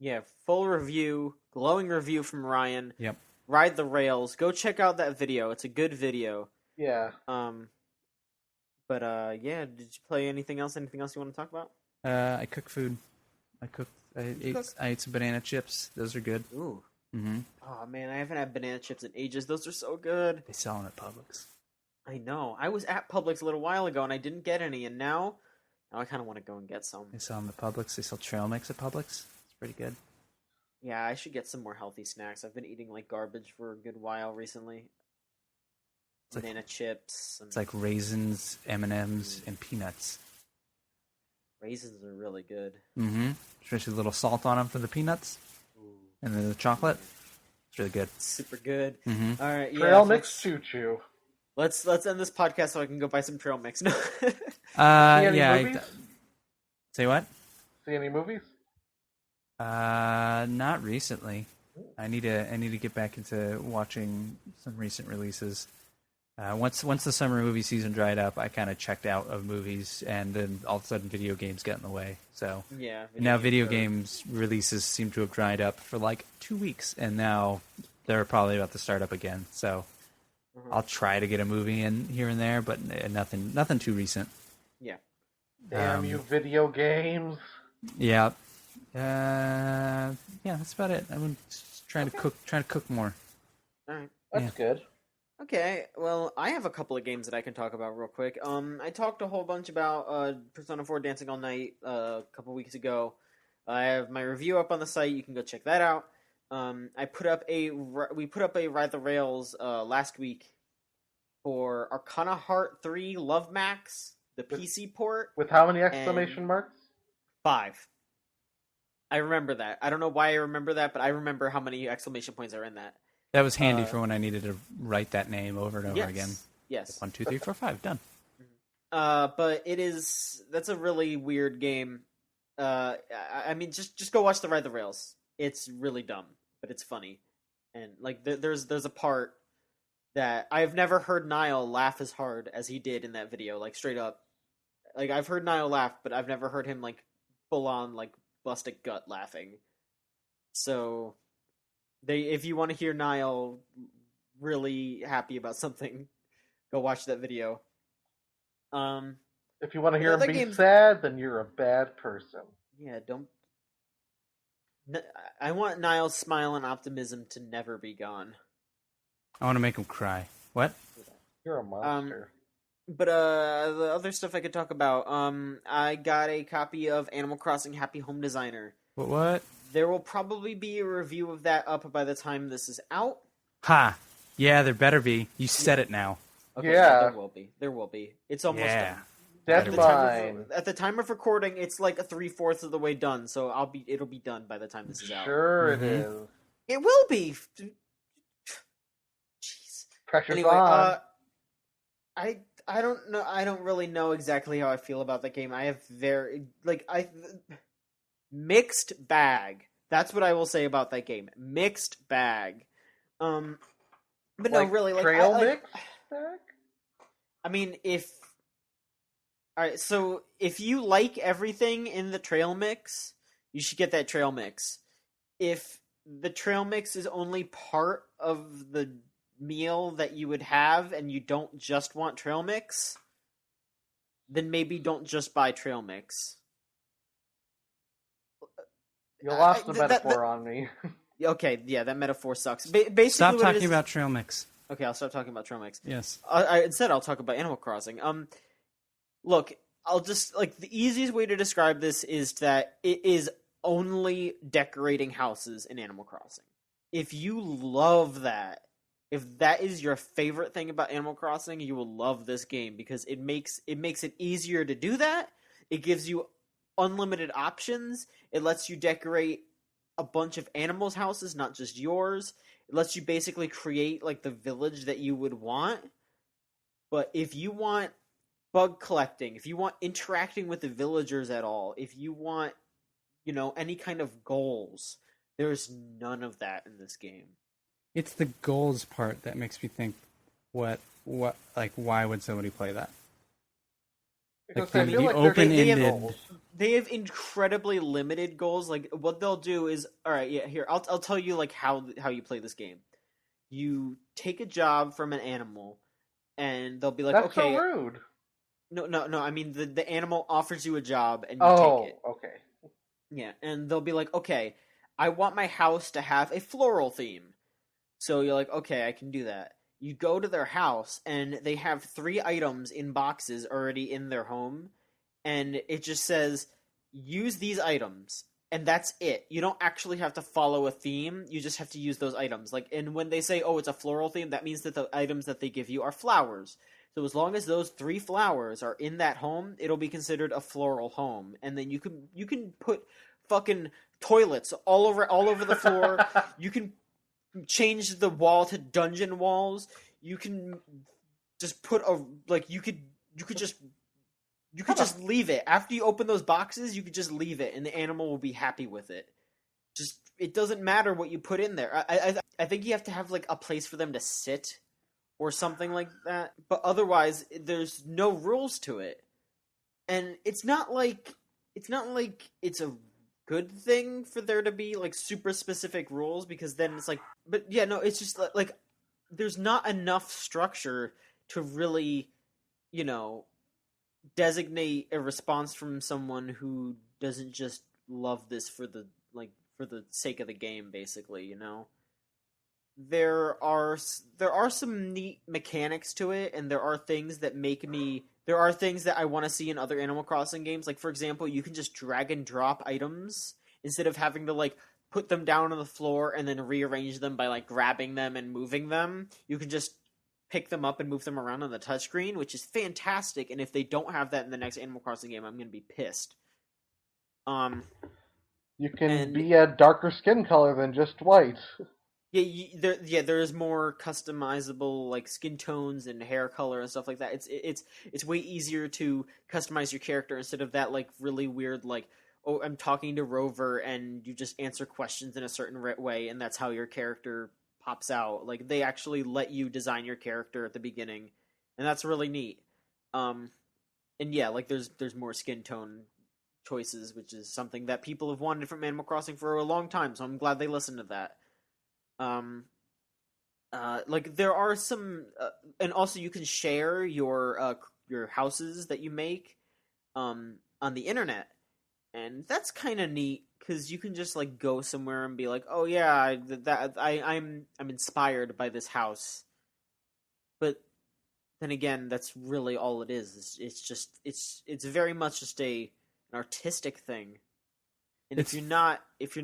Yeah, full review, glowing review from Ryan.
Yep.
Ride the Rails. Go check out that video. It's a good video.
Yeah.
But yeah, did you play anything else? Anything else you want to talk about?
I cook food. I ate some banana chips. Those are good.
Ooh.
Mm-hmm.
Oh man, I haven't had banana chips in ages. Those are so good.
They sell them at Publix.
I know. I was at Publix a little while ago and I didn't get any, and now I kind of want to go and get some.
They sell them at Publix. They sell trail mix at Publix. It's pretty good.
Yeah, I should get some more healthy snacks. I've been eating like garbage for a good while recently. Banana chips.
It's like raisins, M&Ms, and peanuts.
Raisins are really good.
Mm-hmm. Especially a little salt on them for the peanuts.
Ooh.
And then the chocolate. It's really good.
Super good.
Mm-hmm.
All right,
Trail mix choo-choo.
Let's end this podcast so I can go buy some trail mix. No.
Movies?
Say what?
See any movies?
Not recently. I need to get back into watching some recent releases. Once the summer movie season dried up, I kind of checked out of movies, and then all of a sudden video games got in the way. So
yeah,
video games releases seem to have dried up for like 2 weeks, and now they're probably about to start up again. So I'll try to get a movie in here and there, but nothing too recent.
Yeah.
Damn you, video games.
Yeah. Yeah, that's about it. I'm just trying to cook more.
All right.
That's good.
Okay, well, I have a couple of games that I can talk about real quick. I talked a whole bunch about Persona 4 Dancing All Night a couple weeks ago. I have my review up on the site. You can go check that out. We put up a Ride the Rails last week for Arcana Heart 3 Love Max, the PC port.
With how many exclamation marks?
5. I remember that. I don't know why I remember that, but I remember how many exclamation points are in that.
That was handy for when I needed to write that name over and over again.
Yes.
1, 2, 3, 4, 5, done.
But that's a really weird game. I mean, just go watch the Ride the Rails. It's really dumb, but it's funny. And like, there's a part that I've never heard Niall laugh as hard as he did in that video. Like straight up, like I've heard Niall laugh, but I've never heard him like full on like bust a gut laughing. So. If you want to hear Niall really happy about something, go watch that video.
If you want to hear him be sad, then you're a bad person.
Yeah, don't. I want Niall's smile and optimism to never be gone.
I want to make him cry. What?
You're a monster.
But the other stuff I could talk about. I got a copy of Animal Crossing Happy Home Designer.
What?
There will probably be a review of that up by the time this is out.
Ha! Yeah, there better be. You said it now.
Okay,
yeah.
There will be. There will be. It's almost done.
That's fine.
At the time of recording, it's like a 3/4 of the way done, so it'll be done by the time this is out.
Sure it is.
It will be. Jeez.
Pressure's on.
I don't know. I don't really know exactly how I feel about that game. I have mixed bag. That's what I will say about that game. Mixed bag. But no, really, like
trail mix bag.
I mean, all right, so if you like everything in the trail mix, you should get that trail mix. If the trail mix is only part of the meal that you would have and you don't just want trail mix, then maybe don't just buy trail mix.
You lost the metaphor on me.
Okay, yeah, that metaphor sucks. Basically,
stop talking about trail mix.
Okay, I'll stop talking about trail mix.
Yes.
Instead, I'll talk about Animal Crossing. Look, I'll just the easiest way to describe this is that it is only decorating houses in Animal Crossing. If you love that, if that is your favorite thing about Animal Crossing, you will love this game because it makes it easier to do that. It gives you unlimited options. It lets you decorate a bunch of animals' houses, not just yours. It lets you basically create like the village that you would want. But if you want bug collecting, if you want interacting with the villagers at all, if you want, any kind of goals, there's none of that in this game.
It's the goals part that makes me think, what, like, why would somebody play that?
Because
Like
I feel
the
like they're
open-ended.
goals.
They have incredibly limited goals. Like what they'll do is, all right, yeah, here I'll tell you like how you play this game. You take a job from an animal, and they'll be like,
That's
okay,
so rude.
no. I mean, the animal offers you a job, and you take it.
Okay.
Yeah, and they'll be like, okay, I want my house to have a floral theme. So you're like, okay, I can do that. You go to their house, and they have 3 items in boxes already in their home, and it just says, use these items, and that's it. You don't actually have to follow a theme, you just have to use those items. Like, and when they say, oh, it's a floral theme, that means that the items that they give you are flowers. So as long as those 3 flowers are in that home, it'll be considered a floral home. And then you can put fucking toilets all over the floor. You can change the wall to dungeon walls. You can just put you could just leave it. After you open those boxes, you could just leave it and the animal will be happy with it. Just, it doesn't matter what you put in there. I think you have to have like a place for them to sit or something like that. But otherwise, there's no rules to it. And it's not like it's a good thing for there to be like super specific rules, because then it's like, but yeah, no, it's just like there's not enough structure to really, designate a response from someone who doesn't just love this for the sake of the game, basically. There are some neat mechanics to it, and there are things that I want to see in other Animal Crossing games. Like, for example, you can just drag and drop items instead of having to like put them down on the floor and then rearrange them by like grabbing them and moving them. You can just pick them up and move them around on the touchscreen, which is fantastic. And if they don't have that in the next Animal Crossing game, I'm going to be pissed.
You can be a darker skin color than just white.
Yeah, there is more customizable like skin tones and hair color and stuff like that. It's way easier to customize your character instead of that like really weird like, oh, I'm talking to Rover and you just answer questions in a certain way and that's how your character pops out. Like, they actually let you design your character at the beginning, and that's really neat. And yeah, like there's more skin tone choices, which is something that people have wanted from Animal Crossing for a long time, so I'm glad they listened to that. Like there are some, and also you can share your houses that you make, on the internet, and that's kind of neat because you can just like go somewhere and be like, oh yeah, I'm inspired by this house, but then again, that's really all it is. It's very much just an artistic thing, and if you're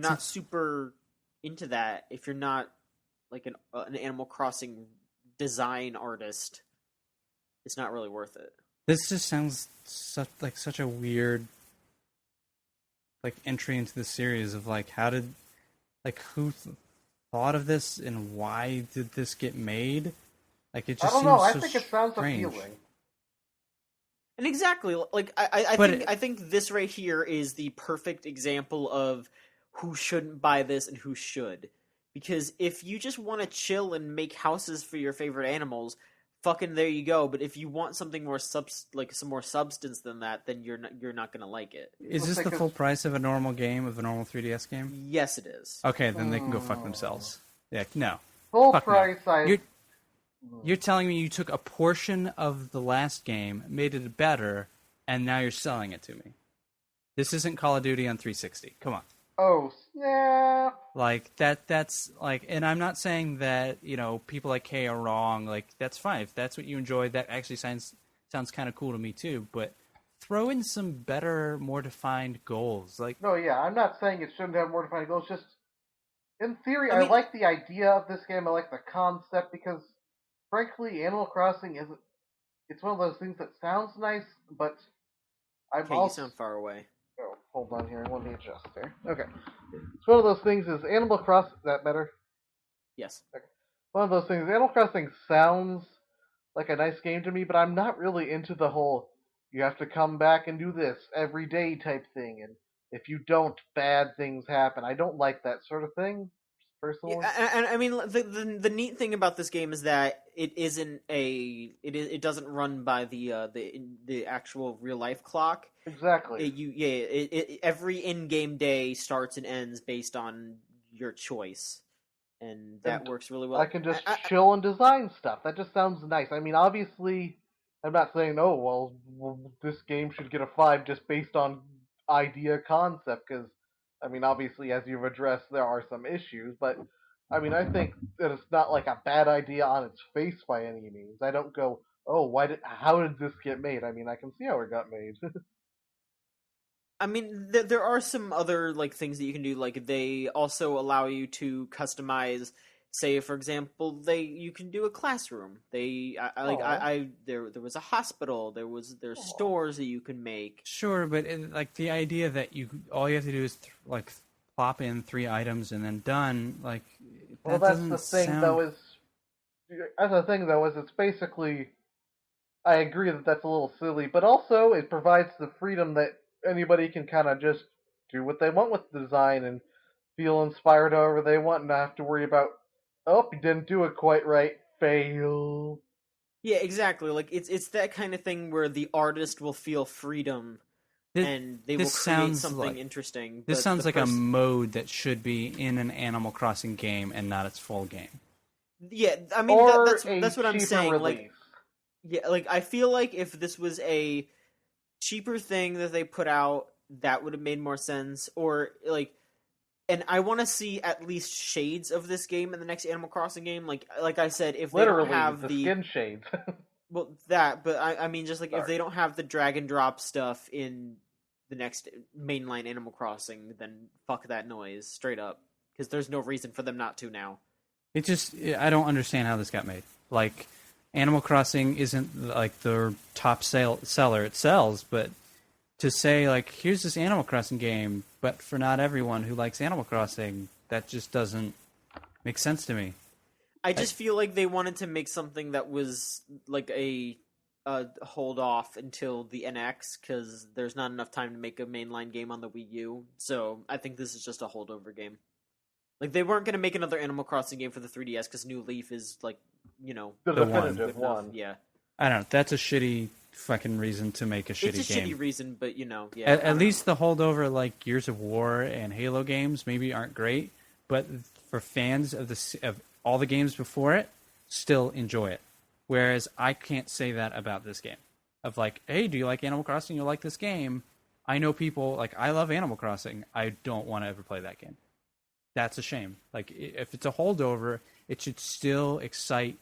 not super into that, if you're not like an Animal Crossing design artist, it's not really worth it.
This just sounds such a weird like entry into the series of like, who thought of this and why did this get made? Like, it just
I don't know.
seems
I
so
think it sounds
strange.
appealing.
And exactly, like I think this right here is the perfect example of who shouldn't buy this and who should. Because if you just want to chill and make houses for your favorite animals, fucking there you go. But if you want something more some more substance than that, then you're not gonna like it.
Is this the full price of a normal game, of a normal 3DS game?
Yes, it is.
Okay, then they can go fuck themselves. Yeah, no.
Full
Fuck
price,
no. You're telling me you took a portion of the last game, made it better, and now you're selling it to me. This isn't Call of Duty on 360. Come on.
Oh, snap.
Like, that's, like, and I'm not saying that, people like Kay are wrong. Like, that's fine. If that's what you enjoy, that actually sounds kind of cool to me, too. But throw in some better, more defined goals. Like,
No, yeah, I'm not saying it shouldn't have more defined goals. Just, in theory, I like the idea of this game. I like the concept, because, frankly, Animal Crossing isn't... It's one of those things that sounds nice, but I'm
okay,
also...
you sound far away.
Oh, Hold on here. Let me adjust there. Okay. It's one of those things. Is Animal Crossing is that better?
Yes.
Okay. One of those things. Animal Crossing sounds like a nice game to me, but I'm not really into the whole you have to come back and do this every day type thing, and if you don't, bad things happen. I don't like that sort of thing, personally.
Yeah, and I mean the neat thing about this game is that it isn't it doesn't run by the actual real life clock.
Exactly.
Every in-game day starts and ends based on your choice, and that works really well.
I can just chill and design stuff. That just sounds nice. I mean, obviously, I'm not saying, oh, well, this game should get a 5 just based on idea concept, because, I mean, obviously, as you've addressed, there are some issues, but, I mean, I think that it's not like a bad idea on its face by any means. I don't go, oh, how did this get made? I mean, I can see how it got made.
I mean, there are some other like things that you can do. Like they also allow you to customize. Say, for example, you can do a classroom. There was a hospital. There's stores that you can make.
Sure, but like the idea that all you have to do is like plop in 3 items and then done. Like
well, that's the thing though. Is it's basically. I agree that that's a little silly, but also it provides the freedom that anybody can kind of just do what they want with the design and feel inspired however they want and not have to worry about, oh, you didn't do it quite right, fail.
Yeah, exactly. Like it's that kind of thing where the artist will feel freedom and they will create something interesting.
This sounds like a mode that should be in an Animal Crossing game and not its full game.
Yeah, I mean that's what I'm saying.
Release.
Like, yeah, like I feel like if this was a cheaper thing that they put out, that would have made more sense. Or like, and I want to see at least shades of this game in the next Animal Crossing game. Like I said, if
literally
they don't have
the skin shades.
well, that. But I mean, just like if they don't have the drag and drop stuff in the next mainline Animal Crossing, then fuck that noise straight up. Because there's no reason for them not to now.
I don't understand how this got made. Like, Animal Crossing isn't like the top seller it sells, but to say like, here's this Animal Crossing game, but for not everyone who likes Animal Crossing, that just doesn't make sense to me.
I just feel like they wanted to make something that was like a hold off until the NX, because there's not enough time to make a mainline game on the Wii U. So I think this is just a holdover game. Like they weren't going to make another Animal Crossing game for the 3DS because New Leaf is like,
the
definitive
one.
Yeah.
I don't know. That's a shitty fucking reason to make a shitty game.
It's a shitty reason, but yeah.
At least the holdover like Gears of War and Halo games maybe aren't great, but for fans of all the games before it, still enjoy it. Whereas I can't say that about this game. Of like, hey, do you like Animal Crossing? You like this game? I know people like I love Animal Crossing. I don't want to ever play that game. That's a shame. Like if it's a holdover, it should still excite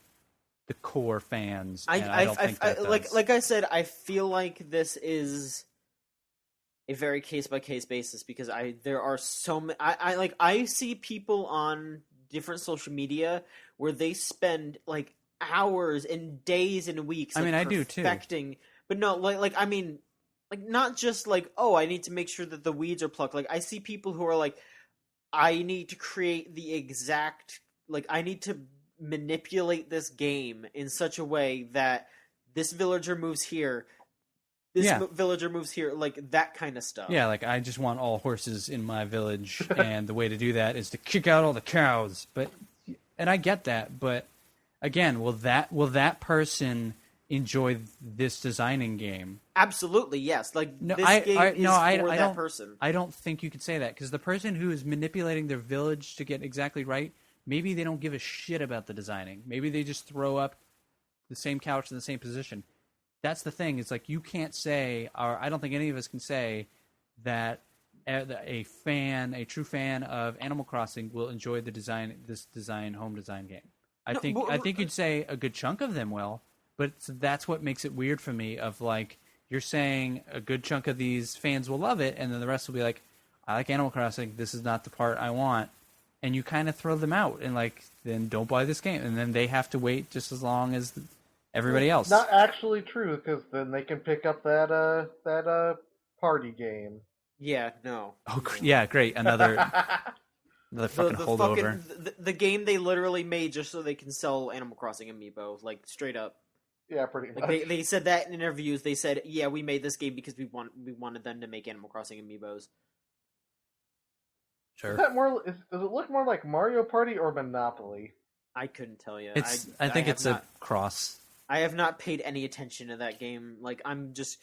the core fans. I don't think that does.
Like I said, I feel like this is a very case by case basis because there are so many. I see people on different social media where they spend like hours and days and weeks.
I mean, I do too.
But no, like I mean, like not just like, oh, I need to make sure that the weeds are plucked. Like I see people who are like, I need to create the exact, like I need to manipulate this game in such a way that this villager moves here, villager moves here, like that kind of stuff.
Yeah, like I just want all horses in my village, and the way to do that is to kick out all the cows. And I get that, but again, will that person enjoy this designing game?
Absolutely, yes. Like
no,
this game is for that
don't,
person.
I don't think you could say that because the person who is manipulating their village to get exactly right, maybe they don't give a shit about the designing. Maybe they just throw up the same couch in the same position. That's the thing. It's like you can't say, or I don't think any of us can say that a true fan of Animal Crossing will enjoy this home design game. I think you'd say a good chunk of them will, but that's what makes it weird for me. Of like you're saying a good chunk of these fans will love it, and then the rest will be like, I like Animal Crossing. This is not the part I want. And you kind of throw them out and like, then don't buy this game. And then they have to wait just as long as everybody else.
Not actually true, because then they can pick up that party game.
Yeah, no.
Oh, yeah, great. Another fucking
The
holdover.
the game they literally made just so they can sell Animal Crossing amiibo, like straight up.
Yeah, pretty much.
Like they said that in interviews. They said, "Yeah, we made this game because we wanted them to make Animal Crossing amiibos."
Sure.
Is that more? Does it look more like Mario Party or Monopoly?
I couldn't tell you.
I think
have
it's
not,
a cross.
I have not paid any attention to that game. Like I'm just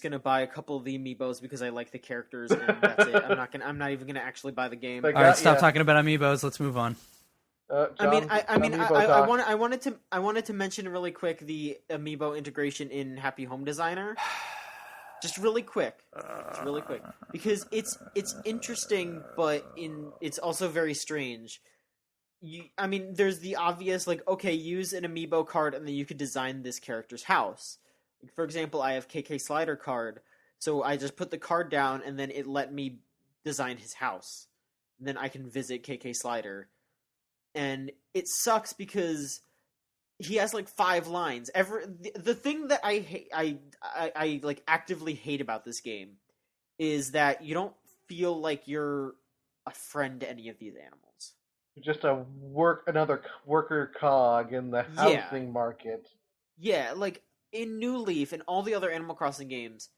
gonna buy a couple of the amiibos because I like the characters, and that's it. I'm not even gonna actually buy the game.
Like-
All right, stop talking about amiibos. Let's move on.
I wanted to mention really quick the amiibo integration in Happy Home Designer. Just really quick, because it's interesting, but it's also very strange. There's the obvious, like, okay, use an amiibo card and then you could design this character's house. Like, for example, I have KK Slider card, so I just put the card down and then it let me design his house. And then I can visit KK Slider. And it sucks because he has like 5 lines. The thing that I hate, I like actively hate about this game is that you don't feel like you're a friend to any of these animals.
Just another worker cog in the housing market.
Yeah, like in New Leaf and all the other Animal Crossing games,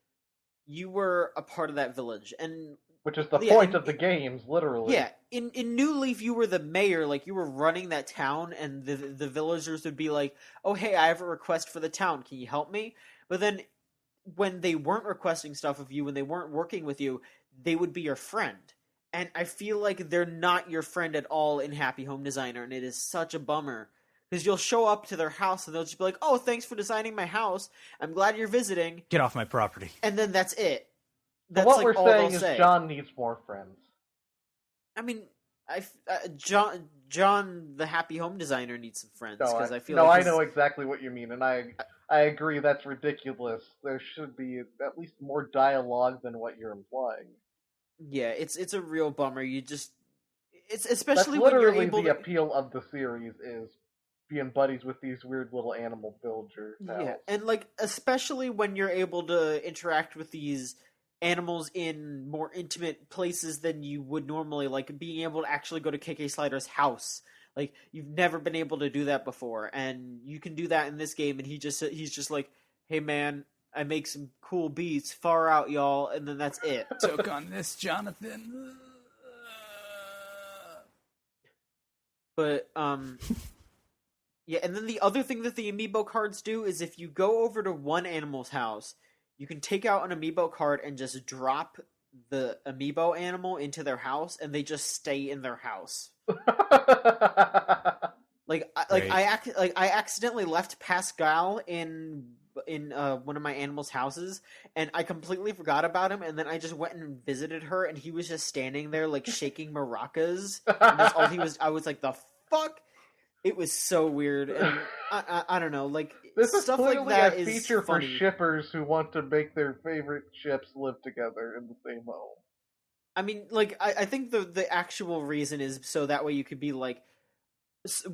you were a part of that village, and
which is the point of the games, literally.
Yeah, in New Leaf, you were the mayor, like you were running that town, and the villagers would be like, "Oh, hey, I have a request for the town. Can you help me?" But then, when they weren't requesting stuff of you, when they weren't working with you, they would be your friend. And I feel like they're not your friend at all in Happy Home Designer, and it is such a bummer. Because you'll show up to their house, and they'll just be like, "Oh, thanks for designing my house. I'm glad you're visiting."
Get off my property.
And then that's it.
That's what we're saying is John needs more friends.
I mean, John, the Happy Home Designer, needs some friends because I feel.
I know exactly what you mean, and I agree that's ridiculous. There should be at least more dialogue than what you're implying.
Yeah, it's a real bummer. It's especially
that's literally
when you're able
the appeal of the series is being buddies with these weird little animal villagers.
Yeah, and like especially when you're able to interact with these animals in more intimate places than you would normally, like being able to actually go to KK Slider's house. Like you've never been able to do that before, and you can do that in this game. And he's just like, "Hey man, I make some cool beats, far out y'all," and then that's it.
Took on this, Jonathan.
But yeah, and then the other thing that the amiibo cards do is if you go over to one animal's house, you can take out an amiibo card and just drop the amiibo animal into their house, and they just stay in their house. I accidentally left Pascal in one of my animals' houses, and I completely forgot about him. And then I just went and visited her, and he was just standing there like shaking maracas. And that's all he was. I was like, "The fuck." It was so weird, and I don't know, like
this
stuff
is
like that
a feature
is funny.
for shippers who want to make their favorite ships live together in the same home.
I mean, like I think the actual reason is so that way you could be like,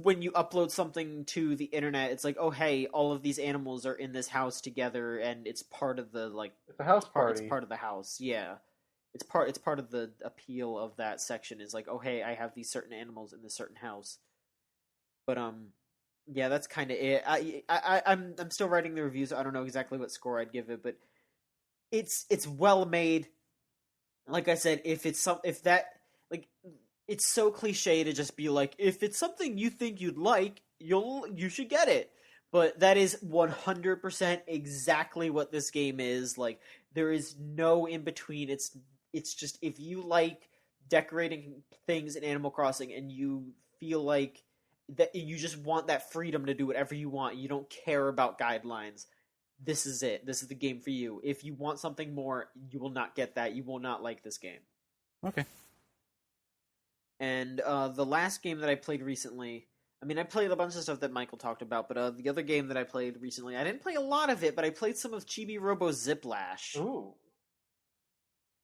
when you upload something to the internet, it's like, oh hey, all of these animals are in this house together, and it's part of the
it's a house party.
It's part of the house, yeah. It's part of the appeal of that section is like, oh hey, I have these certain animals in this certain house. But yeah, that's kind of it. I'm still writing the reviews. I don't know exactly what score I'd give it, but it's well made. Like I said, it's so cliche to just be like, if it's something you think you'd like, you should get it. But that is 100% exactly what this game is. Like there is no in between. It's just if you like decorating things in Animal Crossing and you feel like that you just want that freedom to do whatever you want, you don't care about guidelines, this is it. This is the game for you. If you want something more, you will not get that. You will not like this game.
Okay.
And the last game that I played recently, I mean, I played a bunch of stuff that Michael talked about, but the other game that I played recently, I didn't play a lot of it, but I played some of Chibi Robo Ziplash.
Ooh.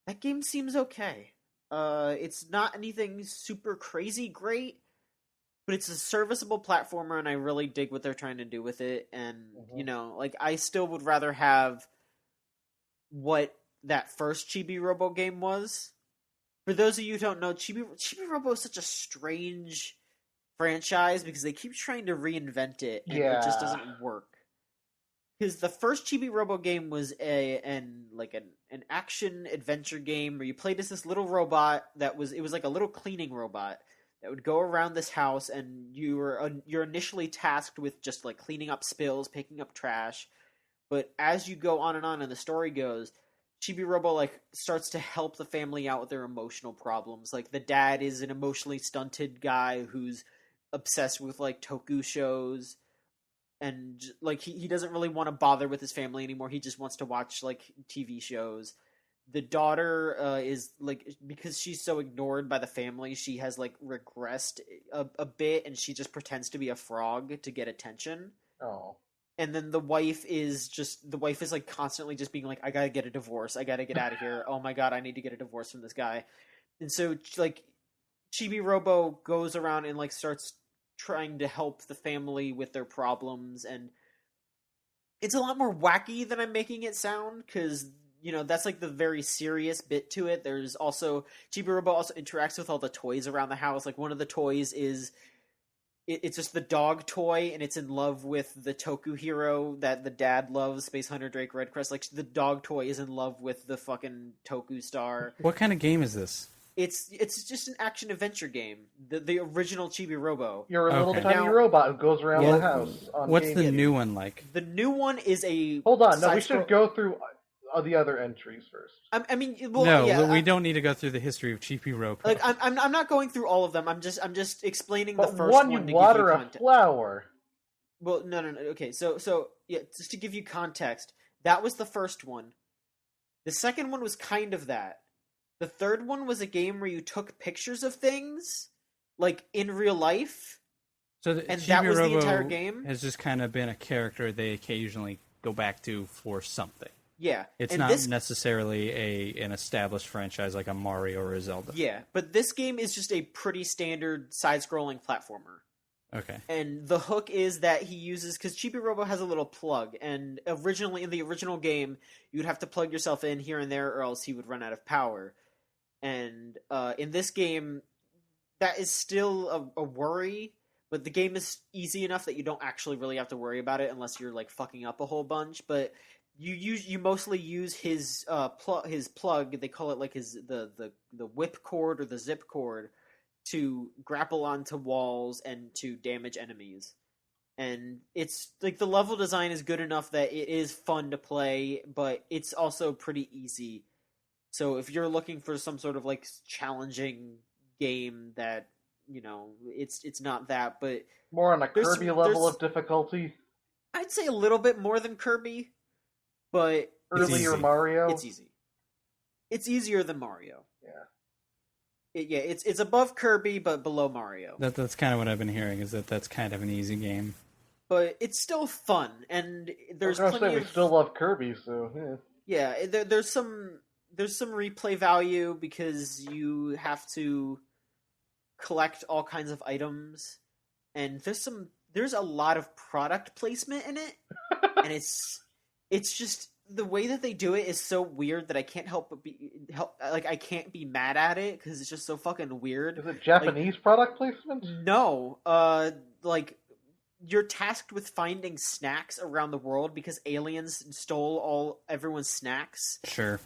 That game seems okay. It's not anything super crazy great, but it's a serviceable platformer, and I really dig what they're trying to do with it. And, you know, like, I still would rather have what that first Chibi Robo game was. For those of you who don't know, Chibi Robo is such a strange franchise because they keep trying to reinvent it and it just doesn't work. Because the first Chibi Robo game was an action adventure game where you played as this little robot it was like a little cleaning robot that would go around this house, and you're initially tasked with just like cleaning up spills, picking up trash. But as you go on and the story goes, Chibi Robo like starts to help the family out with their emotional problems. Like the dad is an emotionally stunted guy who's obsessed with like toku shows, and like he doesn't really want to bother with his family anymore. He just wants to watch like TV shows. The daughter is like, because she's so ignored by the family, she has like regressed a bit, and she just pretends to be a frog to get attention.
Oh.
And then the wife is like constantly just being like, I gotta get a divorce. I gotta get out of here. Oh my god, I need to get a divorce from this guy. And so like Chibi Robo goes around and like starts trying to help the family with their problems, and it's a lot more wacky than I'm making it sound, because that's like the very serious bit to it. There's also Chibi Robo also interacts with all the toys around the house. Like one of the toys is it's just the dog toy, and it's in love with the Toku hero that the dad loves, Space Hunter Drake Redcrest. Like the dog toy is in love with the fucking Toku star.
What kind of game is this?
It's just an action adventure game. The original Chibi Robo.
You're a little tiny robot who goes around the house.
What's the new one like?
The new one is a...
Hold on, no, we should go through the other entries first.
We don't need to go through the history of Chibi Robo.
Like I'm not going through all of them. I'm just explaining the first
one.
You to
water
give you
a
context.
flower.
Well, no. Okay, so yeah, just to give you context, that was the first one. The second one was kind of that. The third one was a game where you took pictures of things, like in real life.
So
that was the entire game.
Has just kind of been a character they occasionally go back to for something.
Yeah.
It's not necessarily an established franchise like a Mario or a Zelda.
Yeah, but this game is just a pretty standard side-scrolling platformer.
Okay.
And the hook is that he uses... Because Chibi Robo has a little plug, and originally, in the original game, you would have to plug yourself in here and there, or else he would run out of power. And in this game, that is still a worry, but the game is easy enough that you don't actually really have to worry about it unless you're like fucking up a whole bunch. But you mostly use his plug. They call it like the whip cord or the zip cord to grapple onto walls and to damage enemies. And it's like the level design is good enough that it is fun to play, but it's also pretty easy. So if you're looking for some sort of like challenging game that, it's not that, but
more on a Kirby level of difficulty.
I'd say a little bit more than Kirby, but
earlier Mario.
It's easy. It's easier than Mario.
Yeah.
It's above Kirby but below Mario.
That's kind of what I've been hearing, is that's kind of an easy game.
But it's still fun, and there's plenty
we still love Kirby, so
yeah. There's some replay value because you have to collect all kinds of items, and there's a lot of product placement in it, and it's just the way that they do it is so weird that I can't I can't be mad at it because it's just so fucking weird.
Is it Japanese product placement?
No, like you're tasked with finding snacks around the world because aliens stole everyone's snacks.
Sure.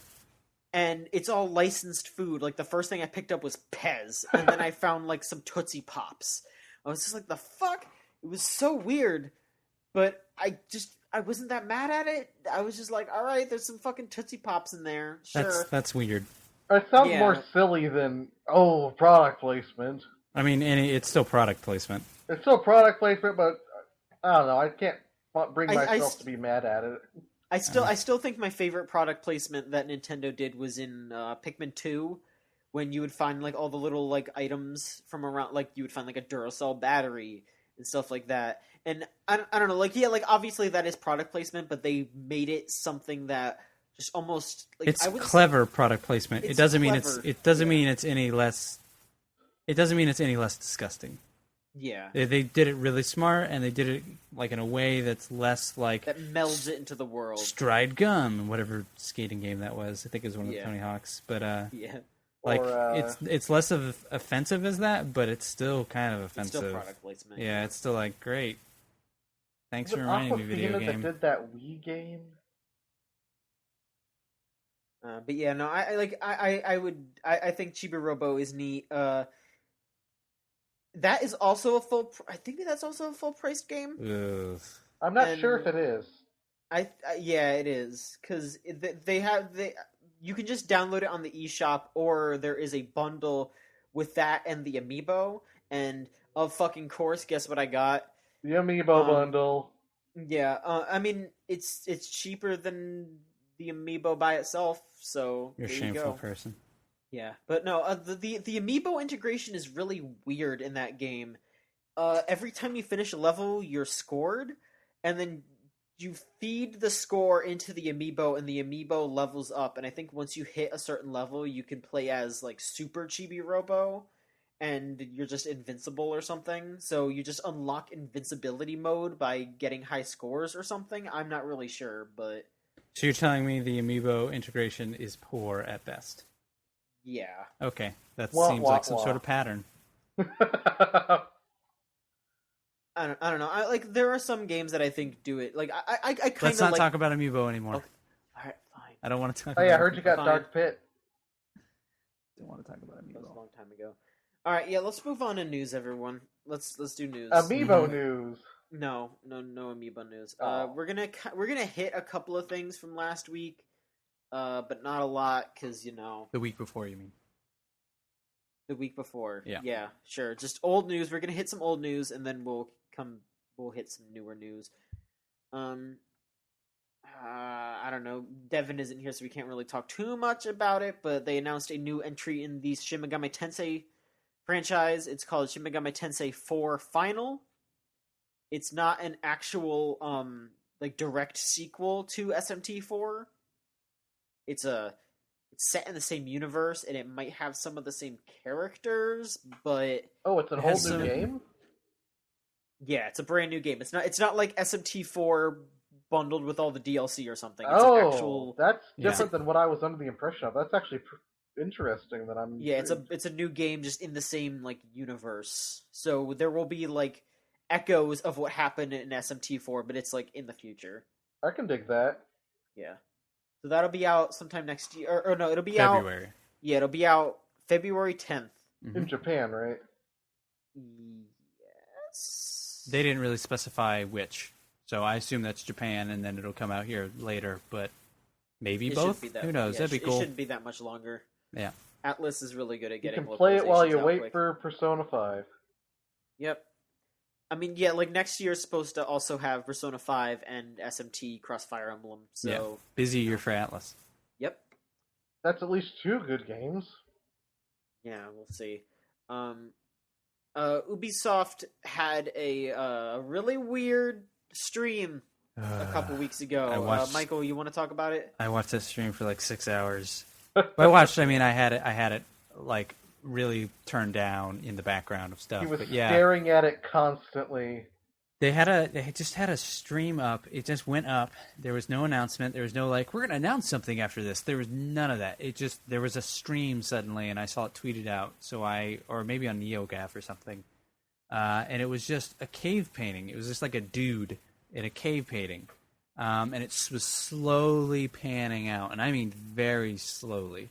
And it's all licensed food. Like, the first thing I picked up was Pez. And then I found, like, some Tootsie Pops. I was just like, the fuck? It was so weird. But I wasn't that mad at it. I was just like, alright, there's some fucking Tootsie Pops in there. Sure.
That's weird.
It sounds more silly than, product placement.
I mean, it's still product placement.
It's still product placement, but I don't know. I can't bring myself to be mad at it.
I still think my favorite product placement that Nintendo did was in Pikmin 2, when you would find like all the little like items from around, like you would find like a Duracell battery and stuff like that. And I don't know, like obviously that is product placement, but they made it something that just almost like
it's clever product placement. It doesn't mean it's any less. It doesn't mean it's any less disgusting.
Yeah,
they did it really smart, and they did it like in a way that's less like
that melds it into the world.
Stride Gum, whatever skating game that was. I think it was one of the
Yeah.
Tony Hawk's, but
Yeah.
like
Or,
it's less of offensive as that, but it's still kind of
It's
offensive.
still product placement.
Yeah, it's still like great. Thanks for
was it
reminding me, video
Aquafina
game.
that did that Wii game?
But yeah, no, I think Chibi Robo is neat. That is also a full. I think that's also a full priced game.
Ugh.
I'm not
And-
sure if it is.
Yeah, it is because you can just download it on the eShop, or there is a bundle with that and the amiibo. And of fucking course, guess what I got?
The Amiibo bundle.
Yeah, I mean it's cheaper than the amiibo by itself. So
You're a
there you
shameful
go.
person.
Yeah, but no, the amiibo integration is really weird in that game. Every time you finish a level, you're scored, and then you feed the score into the amiibo, and the amiibo levels up. And I think once you hit a certain level, you can play as like Super Chibi Robo, and you're just invincible or something. So you just unlock invincibility mode by getting high scores or something. I'm not really sure, but
So you're telling me the amiibo integration is poor at best?
yeah.
Okay, that
Wah,
seems
wah,
like some
wah.
sort of pattern.
I don't know. There are some games that I think do it. Like I kind of
Let's not
like.
talk about amiibo anymore.
Okay. All right, fine.
I don't want to talk.
Oh
about
yeah, I heard you got
Fine.
Dark Pit.
Don't want to talk about
That was a
amiibo.
long time ago. All right, yeah. Let's move on to news, everyone. Let's do news.
Amiibo
Mhm.
news.
No amiibo news.
Oh.
We're gonna hit a couple of things from last week, but not a lot because
The week before, you mean?
the week before.
Yeah.
Sure. Just old news. We're gonna hit some old news, and then we'll hit some newer news. I don't know. Devin isn't here, so we can't really talk too much about it. But they announced a new entry in the Shin Megami Tensei franchise. It's called Shin Megami Tensei 4 Final. It's not an actual like direct sequel to SMT4. It's set in the same universe, and it might have some of the same characters, but
Oh, it's a
It
whole
has
new
some-
game?
yeah, it's a brand new game. It's not like SMT4 bundled with all the DLC or something. It's
Oh,
an actual
that's
Yeah.
different than what I was under the impression of. That's actually interesting that I'm...
yeah, it's a new game just in the same like universe. So there will be like echoes of what happened in SMT4, but it's like in the future.
I can dig that.
Yeah. So that'll be out sometime next year. Or no, it'll be out.
February.
Yeah, it'll be out February 10th.
In Japan, right?
Yes.
They didn't really specify which, so I assume that's Japan, and then it'll come out here later. But maybe
It
both.
shouldn't be that-
Who knows?
yeah,
That'd be
It
cool.
shouldn't be that much longer.
Yeah.
Atlas is really good at
You
getting.
can play it while you
localizations out
wait
quick.
for Persona 5.
Yep. I mean, yeah, like next year is supposed to also have Persona 5 and SMT Cross Fire Emblem. So,
Yeah. Busy year for Atlas.
yep.
That's at least 2 good games.
Yeah, we'll see. Ubisoft had a really weird stream a couple weeks ago.
I watched-
Michael, you want to talk about it?
I watched that stream for like 6 hours. By watched, I mean I had it like really turned down in the background of stuff.
He was
But yeah,
staring at it constantly.
they just had a stream up. It just went up. There was no announcement. There was no like we're gonna announce something after this. There was none of that. It just there was a stream suddenly, and I saw it tweeted out. So or maybe on NeoGAF or something, and it was just a cave painting. It was just like a dude in a cave painting, and it was slowly panning out, and I mean very slowly.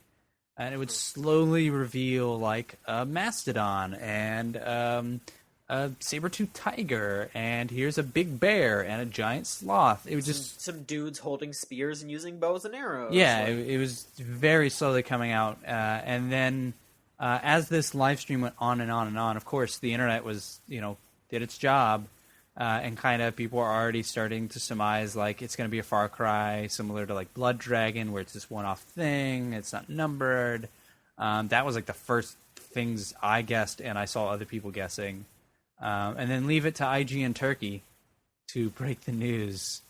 And it would slowly reveal like a mastodon and a saber-toothed tiger, and here's a big bear and a giant sloth. It was just
Some dudes holding spears and using bows and arrows.
yeah,
Like,
it was very slowly coming out, and then as this live stream went on and on and on, of course the internet was did its job, and kind of people are already starting to surmise like it's going to be a Far Cry similar to like Blood Dragon, where it's this one-off thing, it's not numbered. That was like the first things I guessed, and I saw other people guessing. And then leave it to IGN Turkey to break the news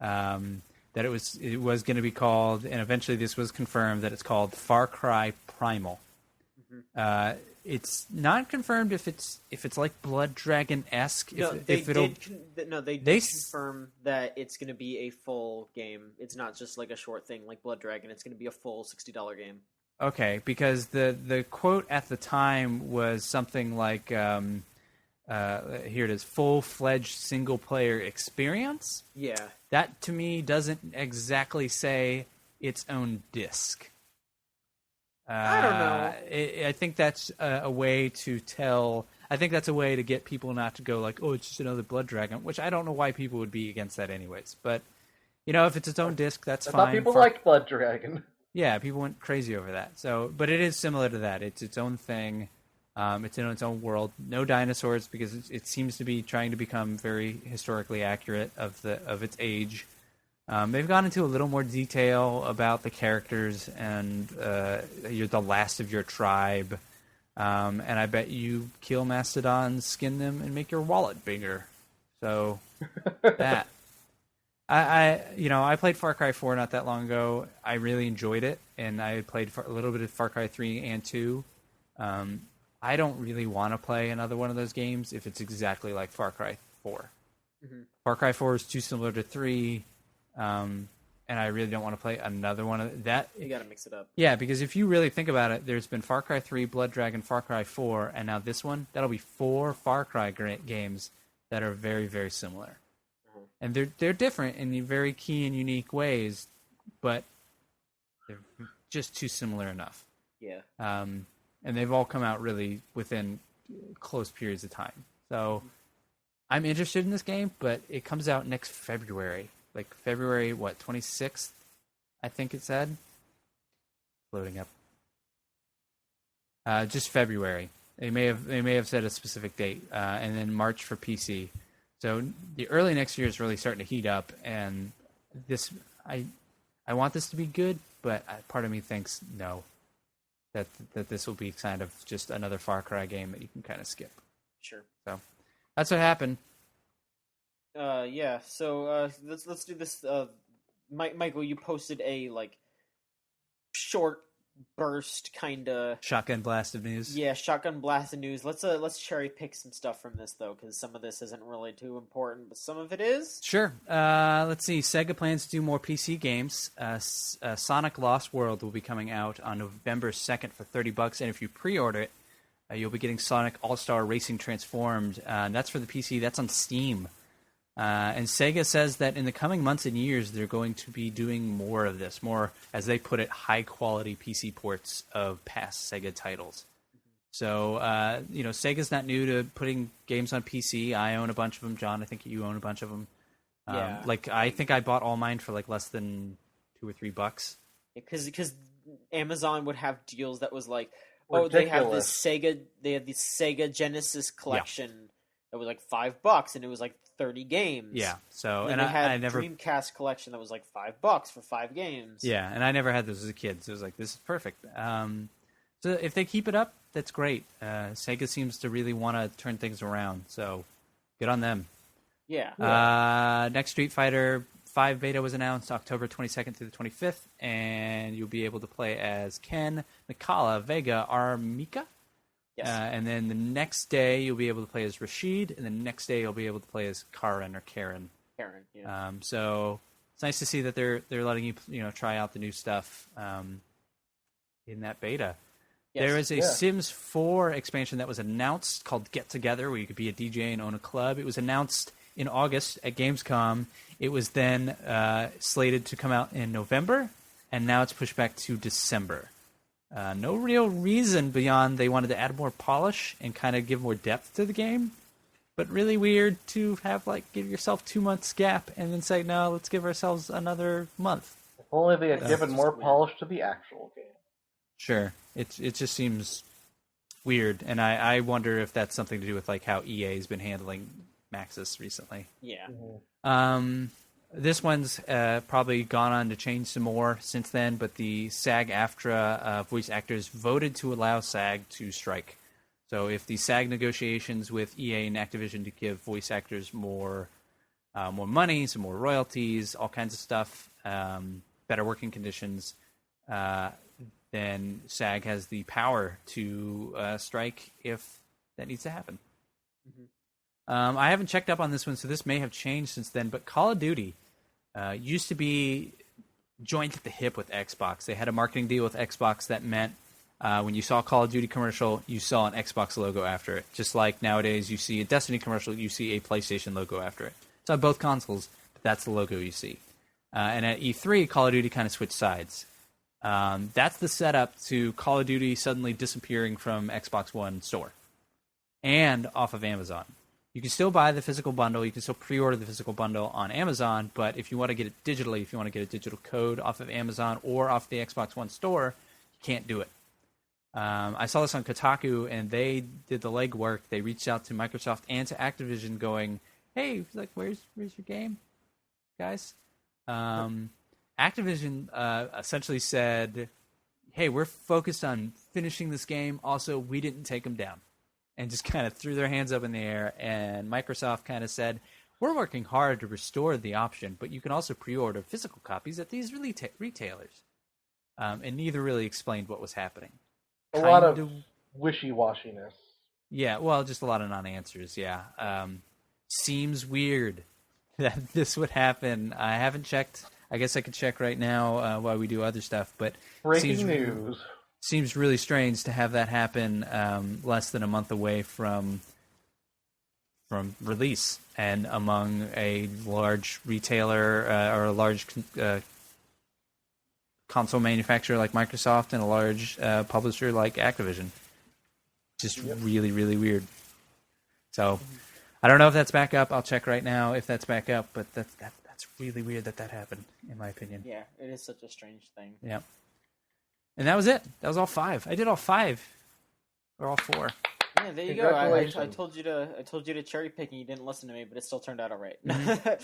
that it was going to be called, and eventually this was confirmed that it's called Far Cry Primal. it's not confirmed if it's like Blood Dragon-esque.
No, they did confirm that it's going to be a full game. It's not just like a short thing like Blood Dragon. It's going to be a full $60 game.
Okay, because the quote at the time was something like, here it is, full-fledged single-player experience.
Yeah.
That, to me, doesn't exactly say its own disc.
I don't know.
I think that's a way to tell... I think that's a way to get people not to go like, oh, it's just another Blood Dragon, which I don't know why people would be against that anyways. But, if it's its own disc, that's fine.
I thought people liked Blood Dragon.
Yeah, people went crazy over that. So, but it is similar to that. It's its own thing. It's in its own world. No dinosaurs because it seems to be trying to become very historically accurate of its age. They've gone into a little more detail about the characters and you're the last of your tribe. And I bet you kill mastodons, skin them, and make your wallet bigger. So that. I played Far Cry 4 not that long ago. I really enjoyed it, and I played a little bit of Far Cry 3 and 2. I don't really want to play another one of those games if it's exactly like Far Cry 4. Mm-hmm. Far Cry 4 is too similar to 3. And I really don't want to play another one of that.
You got to mix it up.
Yeah, because if you really think about it, there's been Far Cry 3, Blood Dragon, Far Cry 4, and now this one. That'll be 4 Far Cry games that are very, very similar. Mm-hmm. And they're different in very key and unique ways, but they're just too similar enough.
Yeah.
And they've all come out really within close periods of time. So I'm interested in this game, but it comes out next February. Like February, 26th, I think it said. Loading up. Just February. They may have said a specific date, and then March for PC. So the early next year is really starting to heat up, and this I want this to be good, but part of me thinks no, that this will be kind of just another Far Cry game that you can kind of skip.
Sure.
So that's what happened.
Yeah. So let's do this. Michael, you posted a short burst kind of
shotgun blast of news.
Yeah, shotgun blast of news. Let's cherry pick some stuff from this though, because some of this isn't really too important, but some of it is.
Sure. Let's see. Sega plans to do more PC games. Sonic Lost World will be coming out on November 2nd for $30, and if you pre-order it, you'll be getting Sonic All-Star Racing Transformed. And that's for the PC. That's on Steam. And Sega says that in the coming months and years, they're going to be doing more of this, more, as they put it, high-quality PC ports of past Sega titles. So, Sega's not new to putting games on PC. I own a bunch of them. John, I think you own a bunch of them.
Yeah.
I think I bought all mine for less than $2 or $3.
Because Amazon would have deals that was like,
ridiculous.
they have this Sega Genesis collection that was $5, and it was 30 games.
Yeah. So,
and I never Dreamcast collection that was $5 for 5 games.
Yeah, and I never had those as a kid, so it was this is perfect. So if they keep it up, that's great. Sega seems to really want to turn things around, so good on them.
Yeah.
Next Street Fighter 5 beta was announced October 22nd through the 25th, and you'll be able to play as Ken, Mikala, Vega, Armika.
Yes.
And then the next day you'll be able to play as Rashid, and the next day you'll be able to play as Karen or Karen.
Karen, yeah.
So it's nice to see that they're letting you try out the new stuff in that beta. Yes. There is a Sims 4 expansion that was announced called Get Together, where you could be a DJ and own a club. It was announced in August at Gamescom. It was then slated to come out in November, and now it's pushed back to December. No real reason beyond they wanted to add more polish and kind of give more depth to the game. But really weird to have, give yourself 2 months gap and then say, no, let's give ourselves another month.
If only they had given more polish to the actual game.
Sure. It just seems weird, and I wonder if that's something to do with, how EA's been handling Maxis recently.
Yeah.
Mm-hmm.
This one's probably gone on to change some more since then, but the SAG-AFTRA voice actors voted to allow SAG to strike. So if the SAG negotiations with EA and Activision to give voice actors more money, some more royalties, all kinds of stuff, better working conditions, then SAG has the power to strike if that needs to happen. Mm-hmm. I haven't checked up on this one, so this may have changed since then, but Call of Duty used to be joined at the hip with Xbox. They had a marketing deal with Xbox that meant when you saw a Call of Duty commercial, you saw an Xbox logo after it. Just like nowadays you see a Destiny commercial, you see a PlayStation logo after it. It's on both consoles, but that's the logo you see. And at E3, Call of Duty kind of switched sides. That's the setup to Call of Duty suddenly disappearing from Xbox One store and off of Amazon. You can still buy the physical bundle. You can still pre-order the physical bundle on Amazon, but if you want to get it digitally, if you want to get a digital code off of Amazon or off the Xbox One store, you can't do it. I saw this on Kotaku, and they did the legwork. They reached out to Microsoft and to Activision going, hey, like, where's your game, guys? Activision essentially said, hey, we're focused on finishing this game. Also, we didn't take them down. And just kind of threw their hands up in the air. And Microsoft kind of said, we're working hard to restore the option, but you can also pre-order physical copies at these retailers. And neither really explained what was happening.
A lot of wishy-washiness.
Yeah, well, just a lot of non-answers, yeah. Seems weird that this would happen. I haven't checked. I guess I could check right now while we do other stuff, but
Breaking news.
Seems really strange to have that happen less than a month away from release, and among a large retailer or a large console manufacturer like Microsoft and a large publisher like Activision. Just really, really weird. So I don't know if that's back up. I'll check right now if that's back up, but that's really weird that happened, in my opinion.
Yeah, it is such a strange thing.
Yeah. And that was it. That was all 5. I did all 5. Or all 4.
Yeah, there you go. I told you to cherry pick and you didn't listen to me, but it still turned out all right.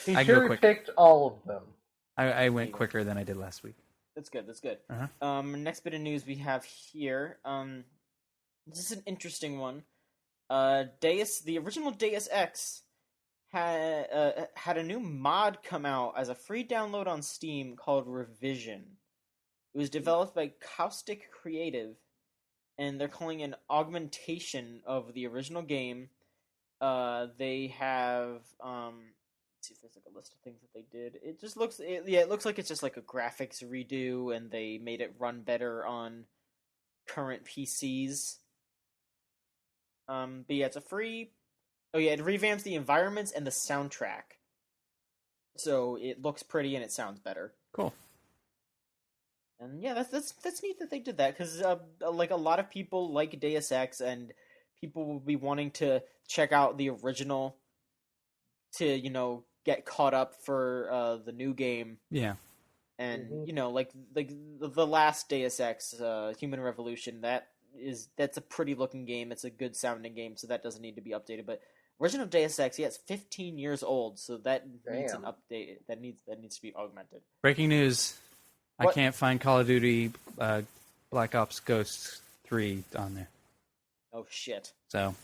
He cherry picked all of them.
I went quicker than I did last week.
That's good.
Uh-huh.
Next bit of news we have here. This is an interesting one. The original Deus Ex had a new mod come out as a free download on Steam called Revision. It was developed by Caustic Creative, and they're calling it an augmentation of the original game. They have let's see if there's like a list of things that they did. It just looks it looks like it's just like a graphics redo, and they made it run better on current PCs. But yeah, it's a free. Oh yeah, it revamps the environments and the soundtrack, so it looks pretty and it sounds better.
Cool.
And yeah, that's neat that they did that, because like a lot of people like Deus Ex, and people will be wanting to check out the original to get caught up for the new game.
Yeah.
And like the last Deus Ex, Human Revolution, that's a pretty looking game. It's a good sounding game, so that doesn't need to be updated. But original Deus Ex, yeah, it's 15 years old, so that needs an update. That needs to be augmented.
Breaking news.
What?
I can't find Call of Duty Black Ops Ghosts 3 on there.
Oh, shit.
So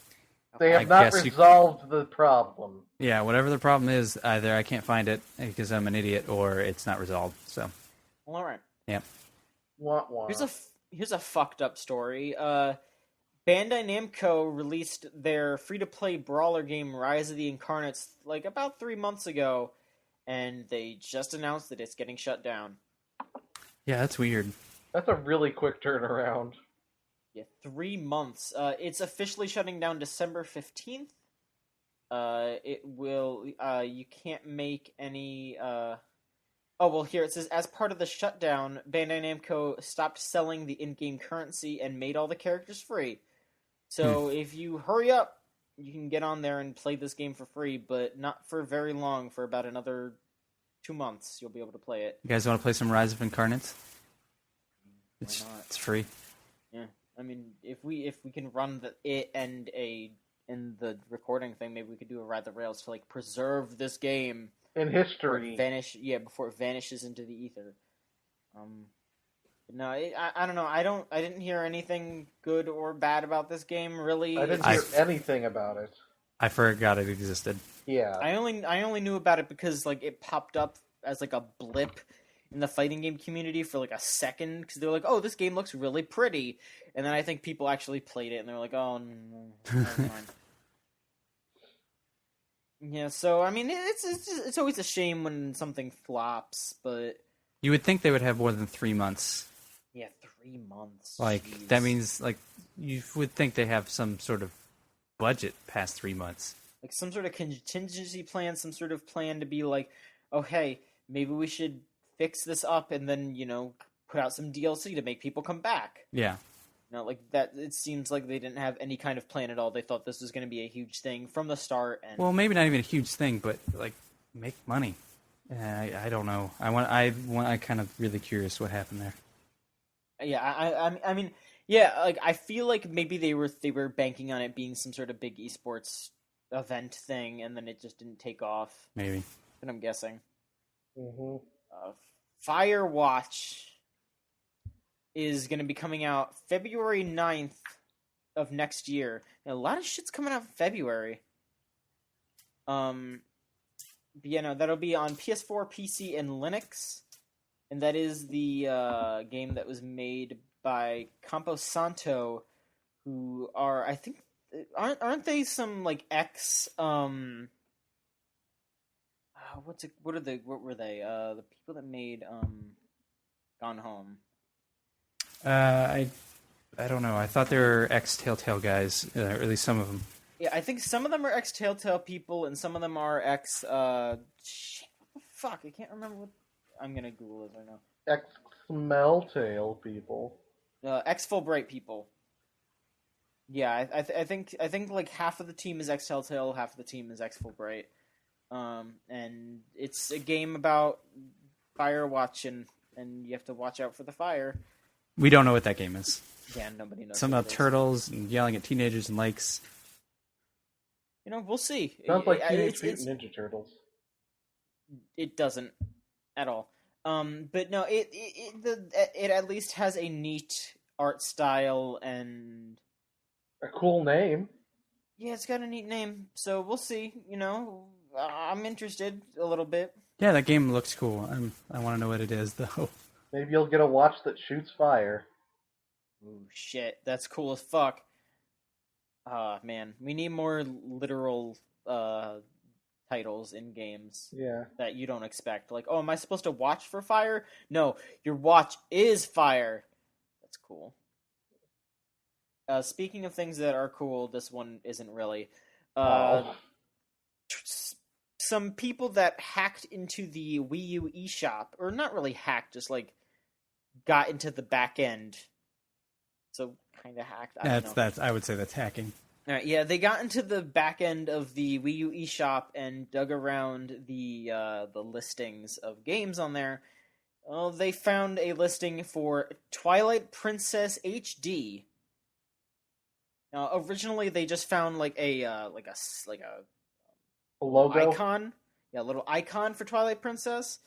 they have not resolved the problem.
Yeah, whatever the problem is, either I can't find it because I'm an idiot, or it's not resolved. So,
well, all right.
Yeah.
Here's a fucked up story. Bandai Namco released their free-to-play brawler game Rise of the Incarnates like about 3 months ago, and they just announced that it's getting shut down.
Yeah, that's weird.
That's a really quick turnaround.
Yeah, 3 months. It's officially shutting down December 15th. It will. You can't make any. Oh well, here it says, as part of the shutdown, Bandai Namco stopped selling the in-game currency and made all the characters free. So if you hurry up, you can get on there and play this game for free, but not for very long. For about another 2 months, you'll be able to play it.
You guys want to play some Rise of Incarnates?
Why not?
It's free.
Yeah, I mean, if we can run it and in the recording thing, maybe we could do a Ride the Rails to like preserve this game
in history.
Before it vanishes into the ether. No, I don't know. I didn't hear anything good or bad about this game. Really,
I didn't hear anything about it.
I forgot it existed.
Yeah,
I only knew about it because like it popped up as like a blip in the fighting game community for like a second because they're like, "Oh, this game looks really pretty," and then I think people actually played it and they're like, "Oh, no, never mind." Yeah, so I mean, it's always a shame when something flops, but
You would think they would have more than 3 months.
yeah, 3 months.
Like
Jeez.
that means like you would think they have some sort of budget past 3 months.
Like some sort of contingency plan, some sort of plan to be like, "Oh, hey, maybe we should fix this up and then put out some DLC to make people come back."
Yeah.
Like that. It seems like they didn't have any kind of plan at all. They thought this was going to be a huge thing from the start. And
Well, maybe not even a huge thing, but like make money. I don't know. I kind of really curious what happened there.
yeah, I mean, yeah, like I feel like maybe they were banking on it being some sort of big esports event thing, and then it just didn't take off.
Maybe.
But I'm guessing.
Mm-hmm.
Firewatch is going to be coming out February 9th of next year. And a lot of shit's coming out in February. But yeah, no, that'll be on PS4, PC, and Linux. And that is the game that was made by Campo Santo, who are, I think, aren't they some like ex what were they? The people that made Gone Home.
I don't know. I thought they were ex Telltale guys, or at least some of them.
Yeah, I think some of them are ex Telltale people, and some of them are ex. Shit, what the fuck? I can't remember what. I'm gonna Google it right now.
Ex-Smelltail people.
Ex Fulbright people. Yeah, I think like half of the team is ex Telltale, half of the team is ex Fulbright. And it's a game about fire watching, and you have to watch out for the fire.
We don't know what that game is.
Yeah, nobody knows.
Some about turtles and yelling at teenagers and lakes.
We'll see.
Sounds like Teenage Mutant Ninja Turtles.
It doesn't at all. But no, it at least has a neat art style and
a cool name.
Yeah, it's got a neat name. So we'll see. I'm interested a little bit.
Yeah, that game looks cool. I want to know what it is, though.
Maybe you'll get a watch that shoots fire.
Ooh, shit. That's cool as fuck. Man. We need more literal titles in games.
Yeah.
That you don't expect. Like, oh, am I supposed to watch for fire? No, your watch is fire. That's cool. Speaking of things that are cool, this one isn't really. Some people that hacked into the Wii U eShop, or not really hacked, just like got into the back end. So kind of hacked.
That's I would say that's hacking.
All right, yeah, they got into the back end of the Wii U eShop and dug around the listings of games on there. They found a listing for Twilight Princess HD. Now, originally they just found like a
logo
icon, a little icon for Twilight Princess.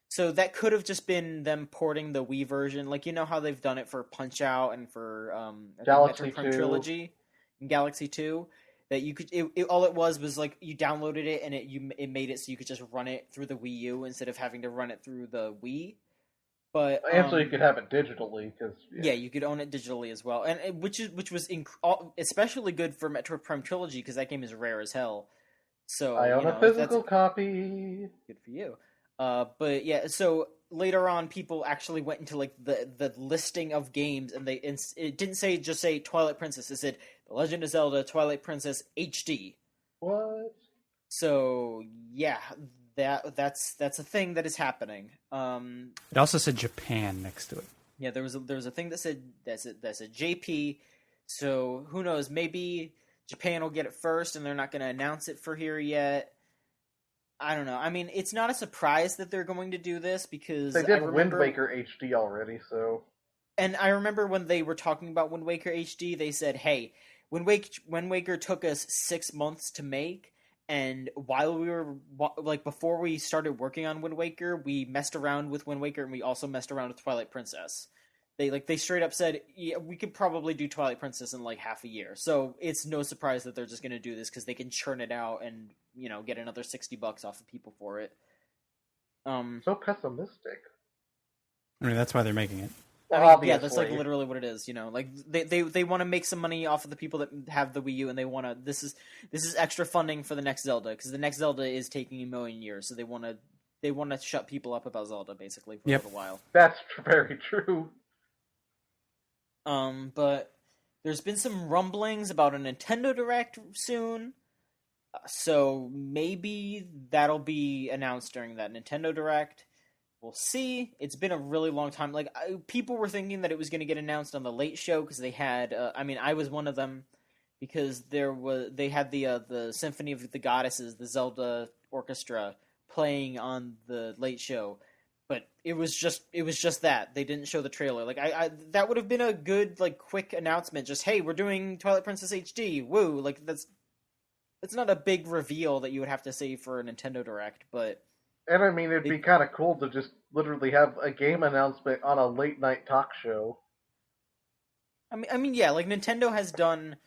So that could have just been them porting the Wii version, like how they've done it for Punch Out and for
Galaxy
Metroid Prime
2
Trilogy and Galaxy 2. That you could, all it was like you downloaded it and it made it so you could just run it through the Wii U instead of having to run it through the Wii. But
and so you could have it digitally, because
you could own it digitally as well, and which was especially good for Metroid Prime Trilogy because that game is rare as hell. So
I own a physical copy.
Good for you. But yeah, so later on, people actually went into like the listing of games, and it didn't just say Twilight Princess. It said The Legend of Zelda Twilight Princess HD.
What?
So yeah. That's a thing that is happening.
It also said Japan next to it.
Yeah, there was a thing that said JP. So who knows? Maybe Japan will get it first, and they're not going to announce it for here yet. I don't know. I mean, it's not a surprise that they're going to do this because
they did Wind Waker HD already. So,
and I remember when they were talking about Wind Waker HD, they said, "Hey, Wind Waker took us 6 months to make." And while we were, like, before we started working on Wind Waker, we messed around with Wind Waker, and we also messed around with Twilight Princess. They straight up said, yeah, we could probably do Twilight Princess in, like, half a year. So it's no surprise that they're just going to do this, because they can churn it out and, get another $60 off of people for it.
So pessimistic.
I mean, that's why they're making it.
I mean,
Obviously.
yeah, that's like literally what it is. Like they want to make some money off of the people that have the Wii U, and they want to. This is extra funding for the next Zelda, because the next Zelda is taking 1,000,000 years, so they want to shut people up about Zelda basically for a little while.
That's very true.
But there's been some rumblings about a Nintendo Direct soon, so maybe that'll be announced during that Nintendo Direct. We'll see. It's been a really long time. Like, people were thinking that it was going to get announced on the Late Show because they had. I was one of them, because they had the Symphony of the Goddesses, the Zelda orchestra, playing on the Late Show, but it was just that they didn't show the trailer. Like, that would have been a good, like, quick announcement. Just, hey, we're doing Twilight Princess HD. Woo! Like, that's not a big reveal that you would have to say for a Nintendo Direct, but.
And I mean, it'd be kind of cool to just literally have a game announcement on a late night talk show.
I mean, yeah, like Nintendo has done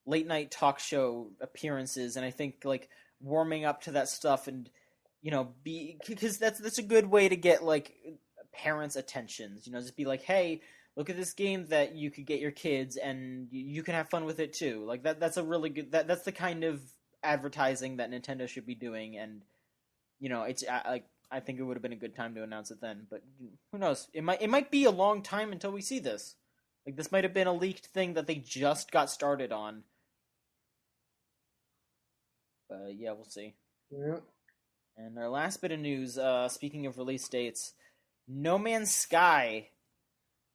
late night talk show appearances, and I think like warming up to that stuff, and because that's a good way to get like parents' attentions. Just be like, hey, look at this game that you could get your kids, and you can have fun with it too. Like that's a really good. That's the kind of advertising that Nintendo should be doing, and. It's like I think it would have been a good time to announce it then, but who knows? It might be a long time until we see this. Like, this might have been a leaked thing that they just got started on. But yeah, we'll see.
Yeah.
And our last bit of news, speaking of release dates, No Man's Sky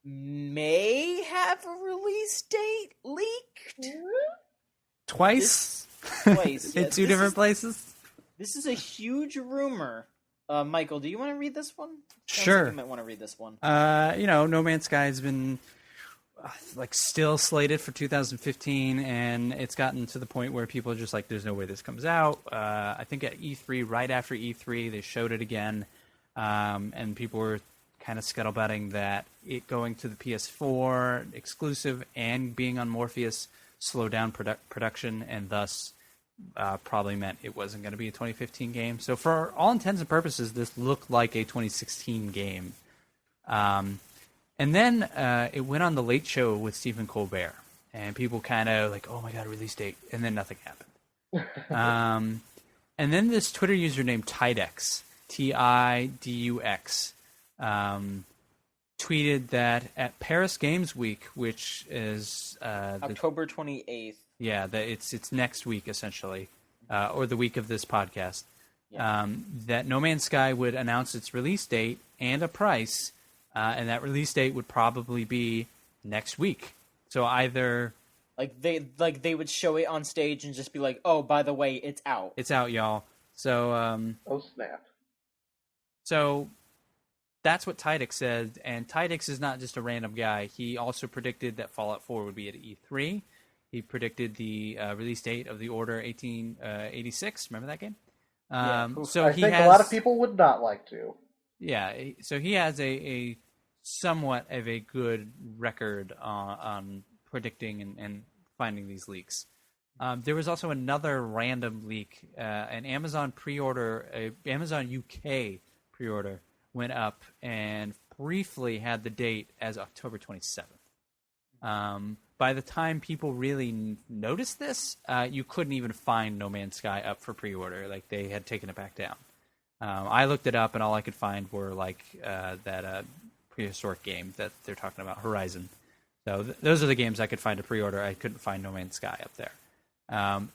may have a release date leaked.
Twice?
Twice.
In two different places?
This is a huge rumor. Michael, do you want to read this one?
Sure.
Like you might want to read this one.
No Man's Sky has been still slated for 2015, and it's gotten to the point where people are just like, there's no way this comes out. I think at E3, right after E3, they showed it again, and people were kind of scuttlebutting that it going to the PS4 exclusive and being on Morpheus slowed down production, and thus probably meant it wasn't going to be a 2015 game. So for all intents and purposes, this looked like a 2016 game. And then it went on the Late Show with Stephen Colbert, and people kind of like, oh my god, release date, and then nothing happened. And then this Twitter user named Tidux, Tidux, tweeted that at Paris Games Week, which is
October 28th.
Yeah, it's next week essentially, or the week of this podcast.
Yeah.
That No Man's Sky would announce its release date and a price, and that release date would probably be next week. So either
they would show it on stage and just be like, "Oh, by the way, it's out.
It's out, y'all." So
oh snap!
So that's what Tidux said, and Tidux is not just a random guy. He also predicted that Fallout 4 would be at E3. He predicted the release date of the Order 1886. Remember that game? So
I think a lot of people would not like to.
Yeah, so he has a somewhat of a good record on predicting and finding these leaks. There was also another random leak. An Amazon UK pre-order went up and briefly had the date as October 27th. By the time people really noticed this, you couldn't even find No Man's Sky up for pre-order. Like, they had taken it back down. I looked it up, and all I could find were like that prehistoric game that they're talking about, Horizon. So those are the games I could find to pre-order. I couldn't find No Man's Sky up there.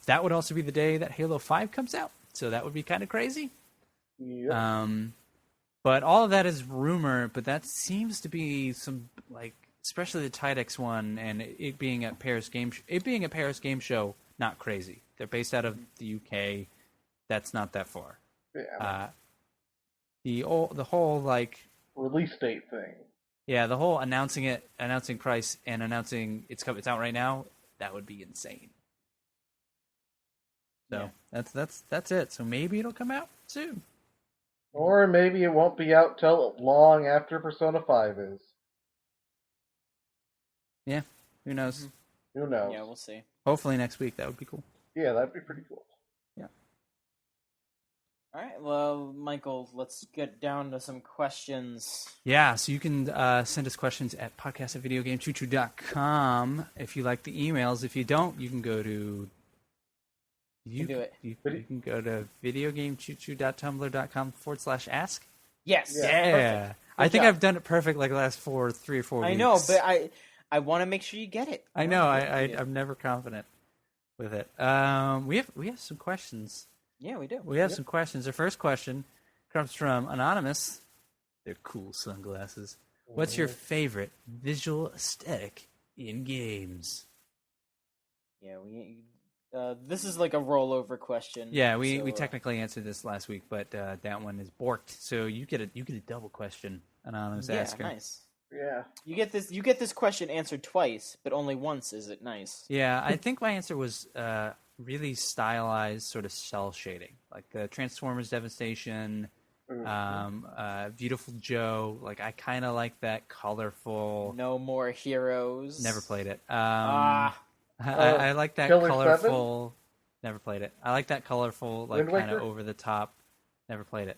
That would also be the day that Halo 5 comes out, so that would be kind of crazy.
Yep.
But all of that is rumor, but that seems to be some, like, especially the Tidux one, and it being at Paris Game Show, not crazy. They're based out of the UK. That's not that far.
Yeah.
The whole like
release date thing.
Yeah, the whole announcing price and announcing it's out right now. That would be insane. So yeah. That's it. So maybe it'll come out soon.
Or maybe it won't be out till long after Persona 5 is.
Yeah, who knows?
Who knows?
Yeah, we'll see.
Hopefully next week. That would be cool.
Yeah, that'd be pretty cool.
Yeah.
All right, well, Michael, let's get down to some questions.
Yeah, so you can send us questions at podcast@videogamechoochoo.com if you like the emails. If you don't, you can go to
You can do it.
You can go to videogamechoochoo.tumblr.com/ask.
Yes.
Yeah. I think
job.
I've done it perfect like the last 3 or 4 weeks.
I know, but I want to make sure you get it.
I know. I'm never confident with it. We have some questions.
Yeah, we do.
We have some questions. Our first question comes from Anonymous. They're cool sunglasses. What's your favorite visual aesthetic in games?
Yeah, this is like a rollover question.
Yeah, we technically answered this last week, but that one is borked. So you get a double question, Anonymous asker.
Yeah, nice.
Yeah.
You get this question answered twice, but only once is it nice.
Yeah, I think my answer was really stylized sort of cell shading, like Transformers Devastation, Beautiful Joe. Like I kind of like that colorful.
No More Heroes.
Never played it.
Ah.
I like that
Killer
colorful. 7? Never played it. I like that colorful, like
Wind
kind of
Waker?
over the top. Never played it.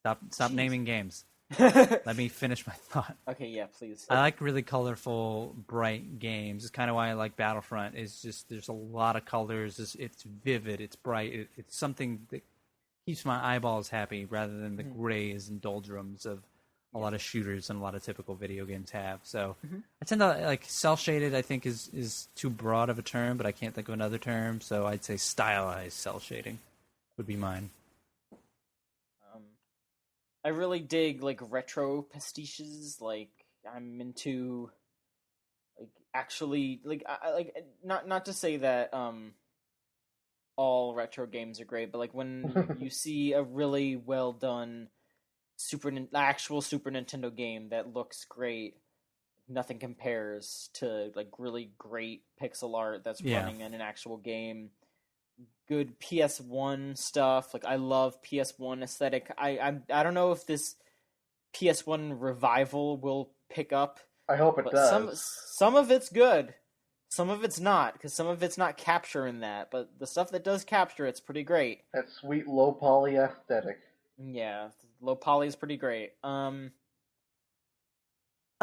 Stop
Jeez.
naming games. Let me finish my thought.
Okay, yeah, please.
I like really colorful, bright games. It's kind of why I like Battlefront. It's just there's a lot of colors. It's vivid. It's bright. It's something that keeps my eyeballs happy rather than the grays and doldrums of a lot of shooters and a lot of typical video games have. So I tend to like cel shaded. I think is too broad of a term, but I can't think of another term. So I'd say stylized cel shading would be mine.
I really dig like retro pastiches. Like I'm into like actually like I like not to say that all retro games are great, but like when you see a really well done actual Super Nintendo game that looks great, nothing compares to like really great pixel art that's running in an actual game. Good PS1 stuff. Like I love PS1 aesthetic. I don't know if this PS1 revival will pick up.
I hope it does.
Some of it's good. Some of it's not, because some of it's not capturing that. But the stuff that does capture it's pretty great.
That sweet low poly aesthetic.
Yeah, low poly is pretty great. I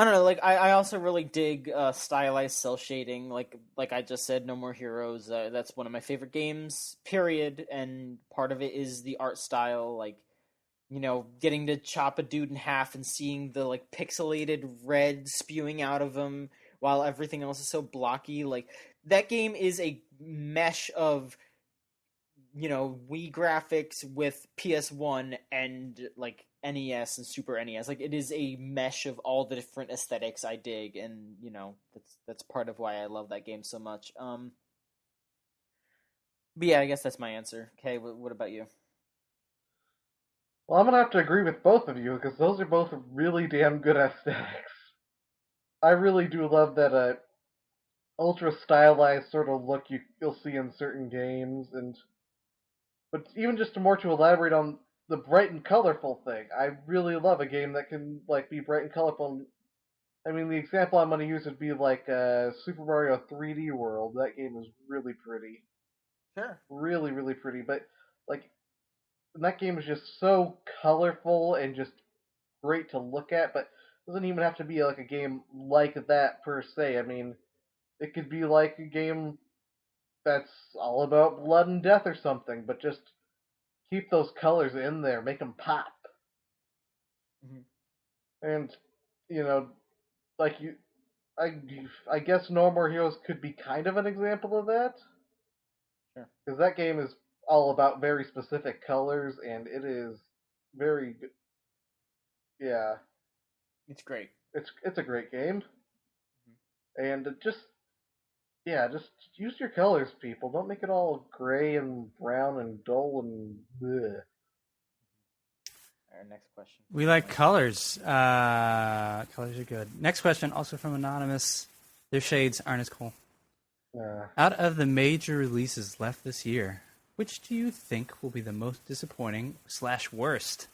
don't know, like I also really dig stylized cel shading. Like I just said, No More Heroes. That's one of my favorite games. Period. And part of it is the art style. Like, you know, getting to chop a dude in half and seeing the like pixelated red spewing out of him while everything else is so blocky. Like that game is a mesh of, you know, Wii graphics with PS1 and like NES and Super NES. Like it is a mesh of all the different aesthetics I dig, and you know that's part of why I love that game so much. But yeah, I guess that's my answer. Okay, what about you?
Well, I'm gonna have to agree with both of you because those are both really damn good aesthetics. I really do love that ultra stylized sort of look you'll see in certain games, but even just to elaborate on the bright and colorful thing, I really love a game that can like be bright and colorful. I mean, the example I'm going to use would be like Super Mario 3D World. That game is really pretty.
Sure.
Really, really pretty. But like, that game is just so colorful and just great to look at. But it doesn't even have to be like a game like that per se. I mean, it could be like a game that's all about blood and death or something, but just keep those colors in there, make them pop. And, you know, like I guess No More Heroes could be kind of an example of that.
Sure.
Because that game is all about very specific colors, and it is very good. Yeah.
It's great.
It's a great game. And just use your colors, people. Don't make it all gray and brown and dull and bleh.
Our next question.
We like colors. Colors are good. Next question, also from Anonymous. Their shades aren't as cool. Out of the major releases left this year, which do you think will be the most disappointing / worst?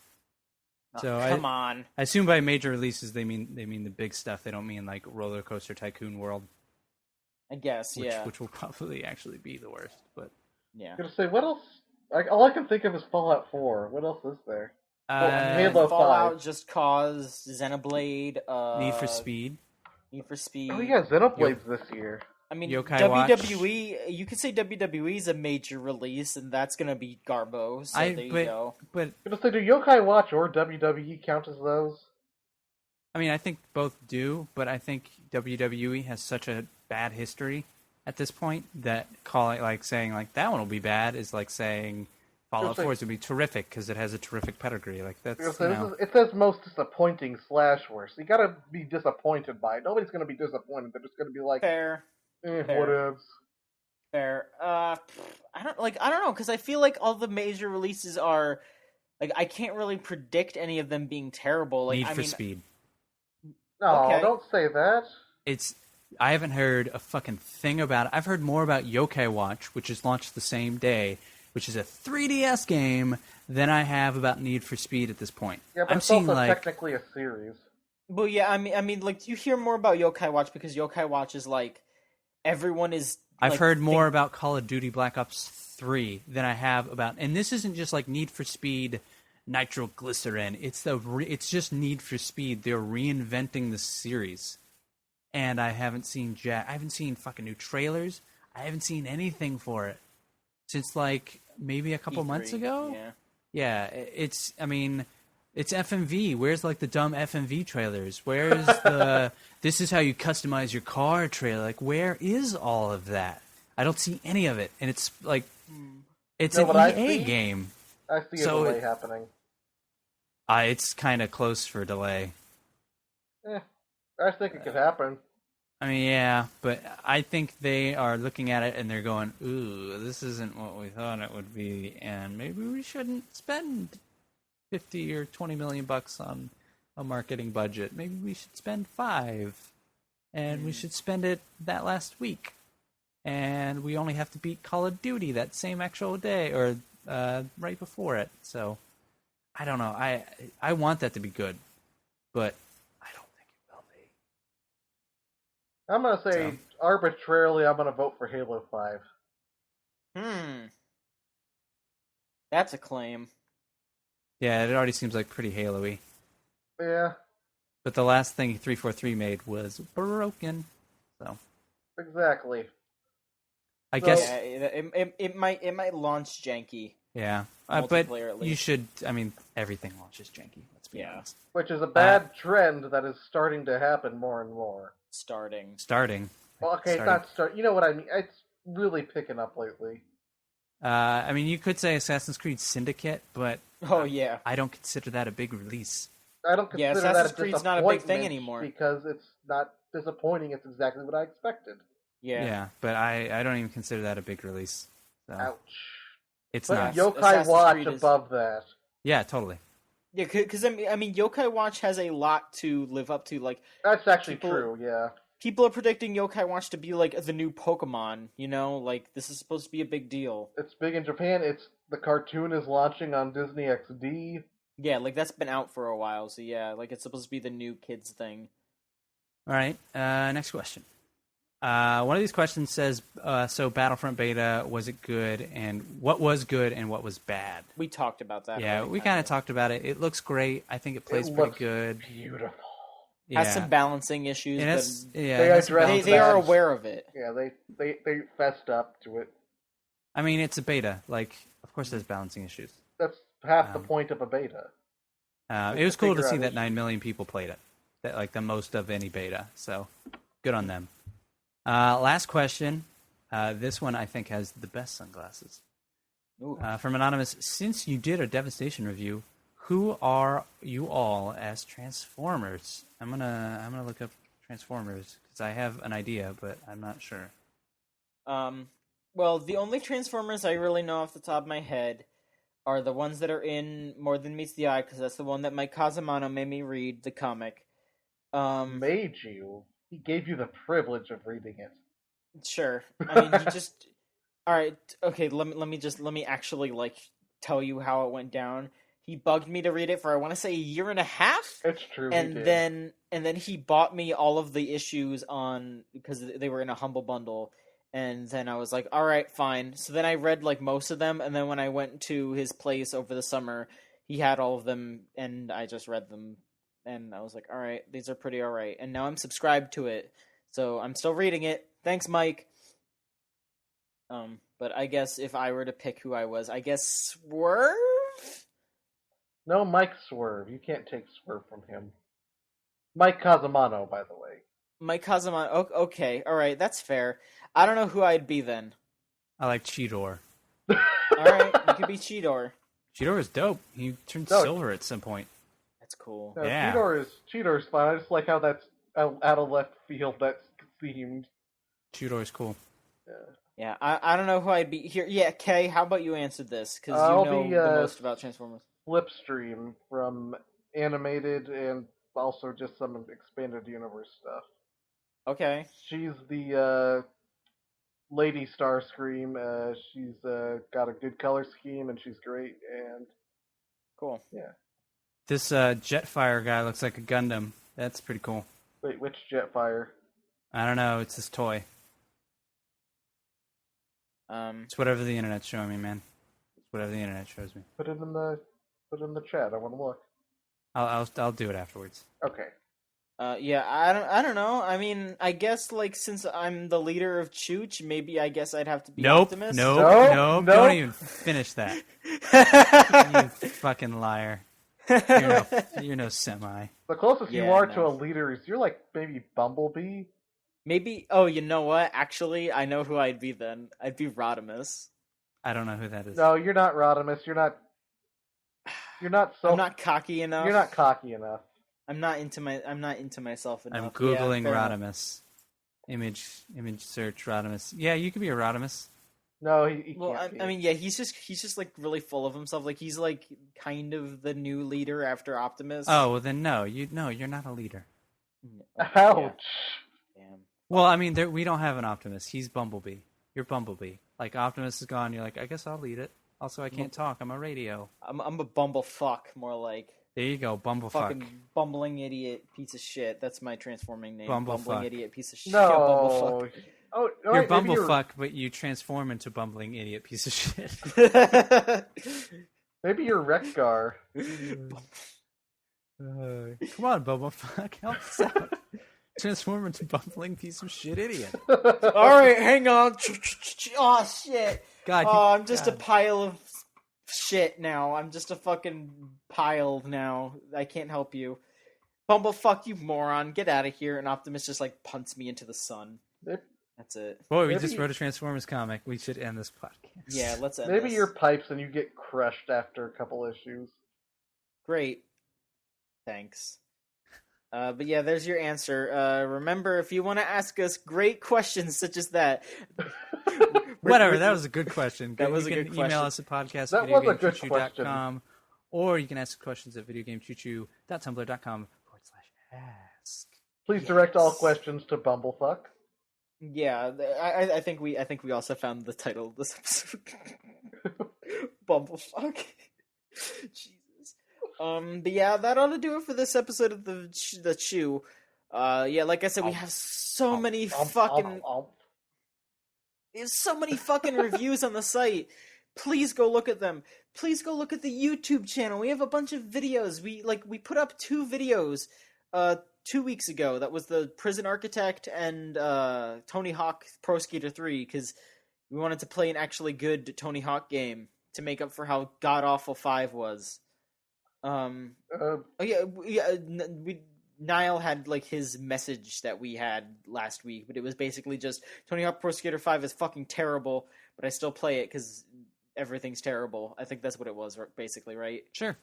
So come on.
I assume by major releases they mean the big stuff. They don't mean like Roller Coaster Tycoon World.
I guess,
Which will probably actually be the worst, but
yeah.
I was gonna say, what else All I can think of is Fallout 4. What else is there? Halo
Fallout
5.
Just Cause, Xenoblade,
Need for Speed.
Need for Speed.
Oh yeah, Xenoblade's this year.
I mean,
Yokai Watch.
WWE. You could say WWE is a major release, and that's gonna be Garbo. So there you go.
But
I'm gonna say, do Yokai Watch or WWE count as those?
I mean, I think both do, but I think WWE has such a bad history at this point that saying that one will be bad is like saying Fallout 4 is going to be terrific because it has a terrific pedigree. Like that's
it says most disappointing / worst. You gotta be disappointed by it. Nobody's gonna be disappointed. They're just gonna be like,
fair.
Whatevs.
Fair. I don't know, because I feel like all the major releases are like I can't really predict any of them being terrible. Like
Need for Speed.
No,
Okay.
don't say that.
I haven't heard a fucking thing about it. I've heard more about Yokai Watch, which is launched the same day, which is a 3DS game, than I have about Need for Speed at this point.
Yeah, but it's also technically a series.
Well, yeah, I mean, like you hear more about Yokai Watch because Yokai Watch is like everyone is.
I've heard more about Call of Duty Black Ops 3 than I have about, and this isn't just like Need for Speed Nitroglycerin. It's just Need for Speed. They're reinventing the series, and I haven't seen I haven't seen fucking new trailers. I haven't seen anything for it since like maybe a couple
E3,
months ago.
Yeah,
it's FMV. Where's like the dumb FMV trailers? Where's the this is how you customize your car trailer? Like, where is all of that? I don't see any of it, and it's like it's an EA game.
I see a delay happening.
It's kind of close for delay.
I think it could happen.
I mean, yeah, but I think they are looking at it and they're going, "Ooh, this isn't what we thought it would be, and maybe we shouldn't spend 50 or 20 million bucks on a marketing budget. Maybe we should spend 5, and we should spend it that last week, and we only have to beat Call of Duty that same actual day or right before it." So I don't know. I want that to be good, but I don't think it will be.
I'm gonna say arbitrarily, I'm gonna vote for Halo 5.
That's a claim.
Yeah, it already seems like pretty Halo-y.
Yeah.
But the last thing 343 made was broken. So
exactly.
I guess
it might launch janky.
Yeah, but you should. I mean, everything launches janky. Let's be honest.
Which is a bad trend that is starting to happen more and more.
Starting.
Well, okay, it's not start. You know what I mean? It's really picking up lately.
I mean, you could say Assassin's Creed Syndicate, but I don't consider that a big release.
I don't consider
Assassin's
that
Creed's not a big thing anymore
because it's not disappointing. It's exactly what I expected.
Yeah, but I don't even consider that a big release. So.
Ouch.
It's
but
not.
Yokai Watch above that.
Yeah, totally.
Yeah, because I mean, Yokai Watch has a lot to live up to. Like
that's actually true. Yeah.
People are predicting Yokai Watch to be like the new Pokemon. You know, like this is supposed to be a big deal.
It's big in Japan. The cartoon is launching on Disney XD.
Yeah, like that's been out for a while. So yeah, like it's supposed to be the new kids thing.
All right. Next question. One of these questions says, so Battlefront Beta, was it good, and what was good and what was bad?
We talked about that.
Yeah, we kind of talked about it. It looks great. I think it plays pretty good.
Beautiful.
Yeah. Has some balancing issues, but
they
are aware of it.
Yeah, they fessed up to it.
I mean, it's a beta. Like, of course there's balancing issues.
That's half the point of a beta.
It was cool to see that 9 million people played it. That, like, the most of any beta. So, good on them. Last question. This one I think has the best sunglasses. From Anonymous, since you did a Devastation review, who are you all as Transformers? I'm gonna look up Transformers because I have an idea, but I'm not sure.
Well, the only Transformers I really know off the top of my head are the ones that are in More Than Meets the Eye, because that's the one that Mike Casamano made me read the comic.
Made you? He gave you the privilege of reading it.
Sure. I mean, he just. All right. Okay. Let me actually like tell you how it went down. He bugged me to read it for I want to say a year and a half.
It's true.
And then he bought me all of the issues on because they were in a Humble Bundle, And then I was like, all right, fine. So then I read like most of them, and then when I went to his place over the summer, he had all of them, and I just read them, and I was like, all right, these are pretty all right. And now I'm subscribed to it, so I'm still reading it. Thanks, Mike. But I guess if I were to pick who I was, I guess Swerve?
No, Mike Swerve. You can't take Swerve from him. Mike Casamano, by the way.
Mike Kazama. Okay, all right, that's fair. I don't know who I'd be then.
I like Cheetor.
All right, you could be Cheetor.
Cheetor is dope. He turned silver at some point.
That's cool.
No,
Yeah.
Cheetor's fine. I just like how that's out of left field. That's themed.
Cheetor is cool.
Yeah, I don't know who I'd be here. Yeah, Kay, how about you answer this? Because
I'll
you know
be,
the most about Transformers.
Slipstream from animated and also just some expanded universe stuff.
Okay.
She's the Lady Starscream. She's got a good color scheme and she's great. And
Cool.
yeah.
This Jetfire guy looks like a Gundam. That's pretty cool.
Wait, which Jetfire?
I don't know. It's this toy. It's whatever the internet's showing me, man. It's whatever the internet shows me.
Put it in the chat. I want to look.
I'll do it afterwards.
Okay.
Yeah, I don't know. I mean, I guess like since I'm the leader of Chooch, maybe I guess I'd have to be Optimus.
Nope. Don't even finish that. You fucking liar. You're no semi.
The closest you are to a leader is you're like maybe Bumblebee.
Maybe. Oh, you know what? Actually, I know who I'd be then. I'd be Rodimus.
I don't know who that is.
No, you're not Rodimus. You're not so.
I'm not cocky enough.
You're not cocky enough.
I'm not into myself enough.
I'm googling Rodimus. Image search Rodimus. Yeah, you could be a Rodimus.
No, he
well,
can't be.
I mean, yeah, he's just like really full of himself. Like he's like kind of the new leader after Optimus.
Oh well, then no, you're not a leader.
Ouch.
Yeah. Damn.
Well, I mean, we don't have an Optimus. He's Bumblebee. You're Bumblebee. Like Optimus is gone. You're like, I guess I'll lead it. Also, I can't talk. I'm a radio.
I'm a Bumblefuck, more like.
There you go, Bumblefuck.
Fucking bumbling idiot piece of shit. That's my transforming name. Bumbling idiot piece of shit.
No.
Bumblefuck.
Oh,
you're
right,
Bumblefuck, but you transform into bumbling idiot piece of shit.
Maybe you're Rekgar.
Come on, Bumblefuck, help us out. Transform into bumbling piece of shit idiot.
All right, hang on. Oh shit.
God,
I'm just a pile of shit now. I'm just a fucking pile now. I can't help you. Bumblefuck, you moron. Get out of here. And Optimus just like punts me into the sun. That's it.
Boy, we just wrote a Transformers comic. We should end this podcast.
Yeah, let's end
Maybe
this.
your pipes and you get crushed after a couple issues.
Great. Thanks. But yeah, there's your answer. Remember, if you want to ask us great questions such as that...
Whatever, that was a good question.
That was
you
a good
can
question.
email us at podcast
That
at
was a good
videogamechoochoo.com, or you can ask questions at videogamechoochoo.tumblr.com/ask.
Please direct all questions to Bumblefuck.
Yeah, I think we also found the title of this episode. Bumblefuck. Jesus. But yeah, that ought to do it for this episode of the Chew. Yeah, like I said, we have so many fucking there's so many fucking reviews on the site. Please go look at them. Please go look at the YouTube channel. We have a bunch of videos. We put up 2 videos 2 weeks ago. That was the Prison Architect and Tony Hawk Pro Skater 3 because we wanted to play an actually good Tony Hawk game to make up for how god awful 5 was. Niall had like his message that we had last week, but it was basically just Tony Hawk Pro Skater 5 is fucking terrible, but I still play it because everything's terrible. I think that's what it was, basically, right?
Sure.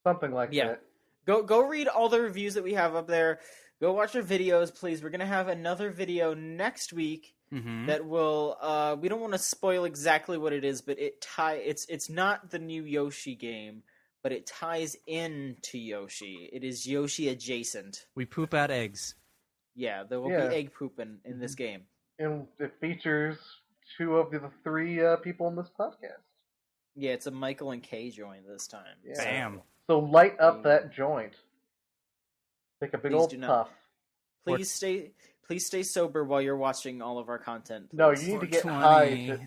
Something like that.
Go read all the reviews that we have up there. Go watch our videos, please. We're gonna have another video next week that will. We don't want to spoil exactly what it is, but it's not the new Yoshi game, but it ties into Yoshi. It is Yoshi adjacent.
We poop out eggs.
Yeah, there will be egg pooping in this game.
And it features 2 of the 3 people in this podcast.
Yeah, it's a Michael and Kay join this time.
Yeah.
Bam.
So light up that joint. Take a big old puff.
Please Please stay sober while you're watching all of our content.
No, you need to get high.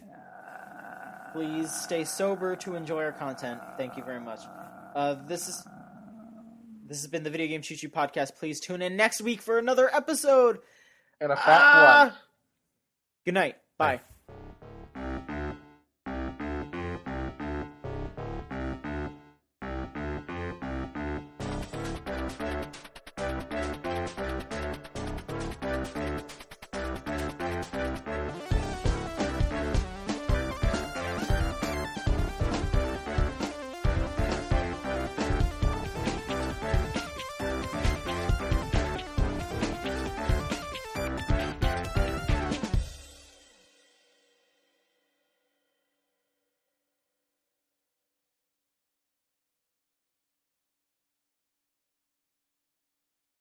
Please stay sober to enjoy our content. Thank you very much. This has been the Video Game Choo Choo Podcast. Please tune in next week for another episode.
And a fat blunt.
Good night. Bye.